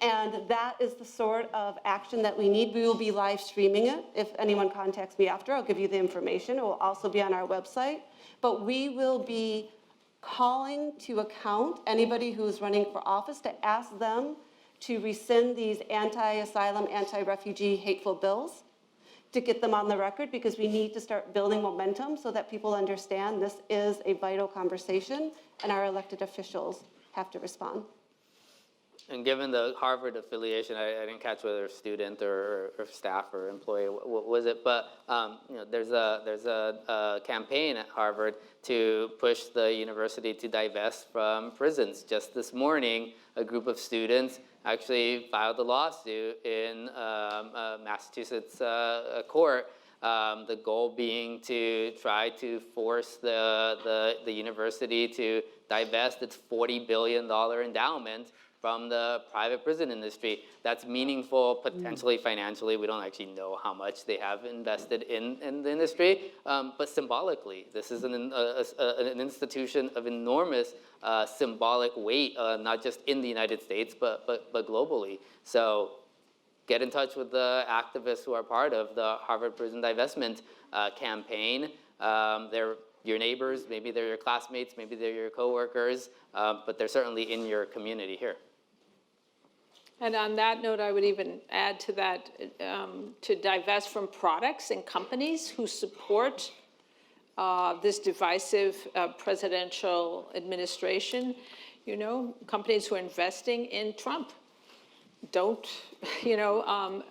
And that is the sort of action that we need. We will be live streaming it. If anyone contacts me after, I'll give you the information. It will also be on our website. But we will be calling to account anybody who's running for office to ask them to rescind these anti-asylum, anti-refugee hateful bills, to get them on the record, because we need to start building momentum so that people understand this is a vital conversation and our elected officials have to respond. And given the Harvard affiliation, I didn't catch whether student or staff or employee, what was it? But you know, there's a campaign at Harvard to push the university to divest from prisons. Just this morning, a group of students actually filed a lawsuit in Massachusetts court. The goal being to try to force the university to divest its $40 billion endowment from the private prison industry. That's meaningful, potentially financially. We don't actually know how much they have invested in the industry, but symbolically, this is an institution of enormous symbolic weight, not just in the United States, but globally. So get in touch with the activists who are part of the Harvard Prison Divestment campaign. They're your neighbors, maybe they're your classmates, maybe they're your coworkers, but they're certainly in your community here. And on that note, I would even add to that, to divest from products and companies who support this divisive presidential administration. You know, companies who are investing in Trump. Don't, you know,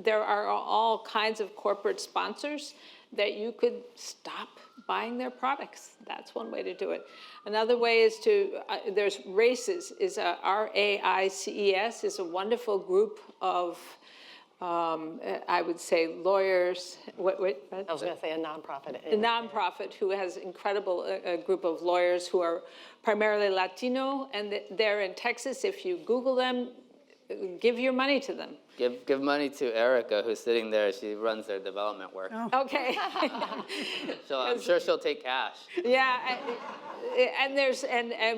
there are all kinds of corporate sponsors that you could stop buying their products. That's one way to do it. Another way is to, there's RAICES, is RAICES, is a wonderful group of, I would say, lawyers. What? I was going to say a nonprofit. A nonprofit who has incredible a group of lawyers who are primarily Latino, and they're in Texas. If you Google them, give your money to them. Give money to Erica, who's sitting there. She runs their development work. Oh. Okay. So I'm sure she'll take cash. Yeah, and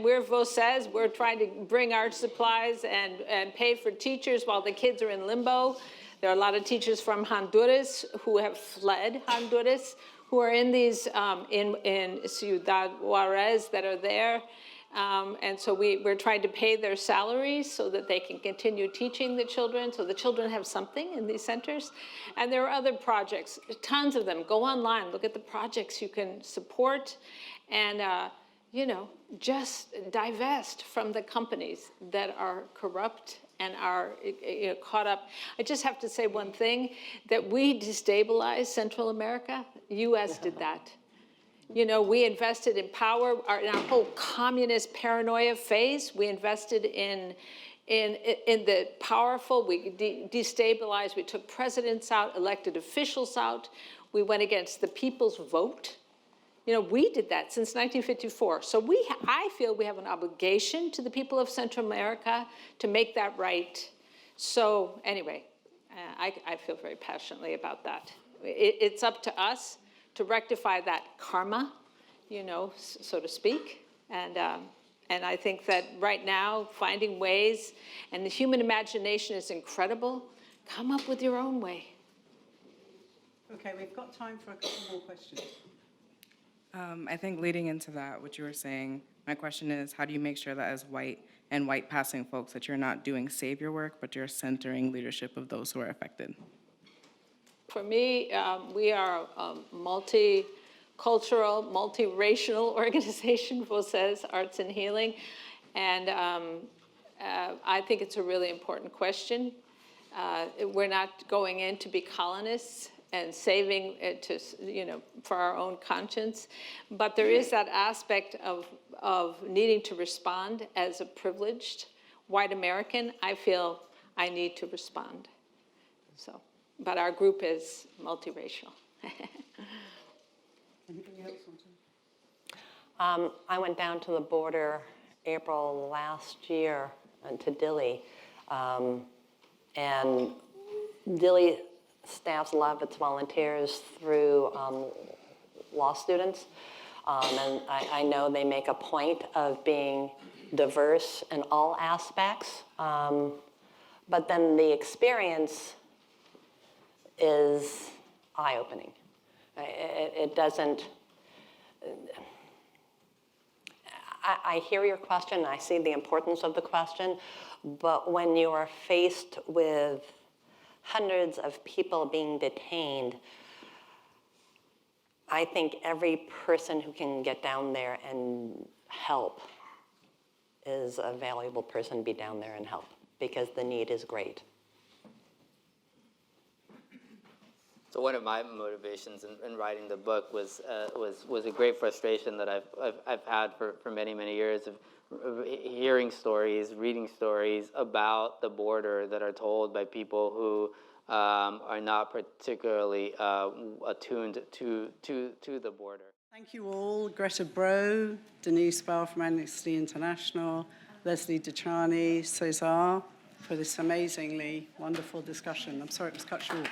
we're VOCES. We're trying to bring art supplies and pay for teachers while the kids are in limbo. There are a lot of teachers from Honduras who have fled Honduras, who are in these in Ciudad Juarez that are there. And so we're trying to pay their salaries so that they can continue teaching the children, so the children have something in these centers. And there are other projects, tons of them. Go online, look at the projects you can support, and you know, just divest from the companies that are corrupt and are caught up. I just have to say one thing, that we destabilized Central America. U.S. did that. You know, we invested in power, in our whole communist paranoia phase. We invested in the powerful. We destabilized. We took presidents out, elected officials out. We went against the people's vote. You know, we did that since 1954. So I feel we have an obligation to the people of Central America to make that right. So anyway, I feel very passionately about that. It's up to us to rectify that karma, you know, so to speak. And I think that right now, finding ways, and the human imagination is incredible, come up with your own way. Okay, we've got time for a couple more questions. I think leading into that, what you were saying, my question is, how do you make sure that as white and white passing folks that you're not doing savior work, but you're centering leadership of those who are affected? For me, we are a multicultural, multiracial organization, VOCES, Arts and Healing, and I think it's a really important question. We're not going in to be colonists and saving it to, you know, for our own conscience, but there is that aspect of needing to respond as a privileged white American. I feel I need to respond, so. But our group is multiracial. Anything else? I went down to the border April last year to Dilley, and Dilley staffs a lot of its volunteers through law students, and I know they make a point of being diverse in all aspects, but then the experience is eye-opening. It doesn't, I hear your question, I see the importance of the question, but when you are faced with hundreds of people being detained, I think every person who can get down there and help is a valuable person to be down there and help, because the need is great. So one of my motivations in writing the book was a great frustration that I've had for many years of hearing stories, reading stories about the border that are told by people who are not particularly attuned to the border. Thank you all, Greta Bro, Denise from Amnesty International, Leslie Ditrani, César, for this amazingly wonderful discussion. I'm sorry it was cut short.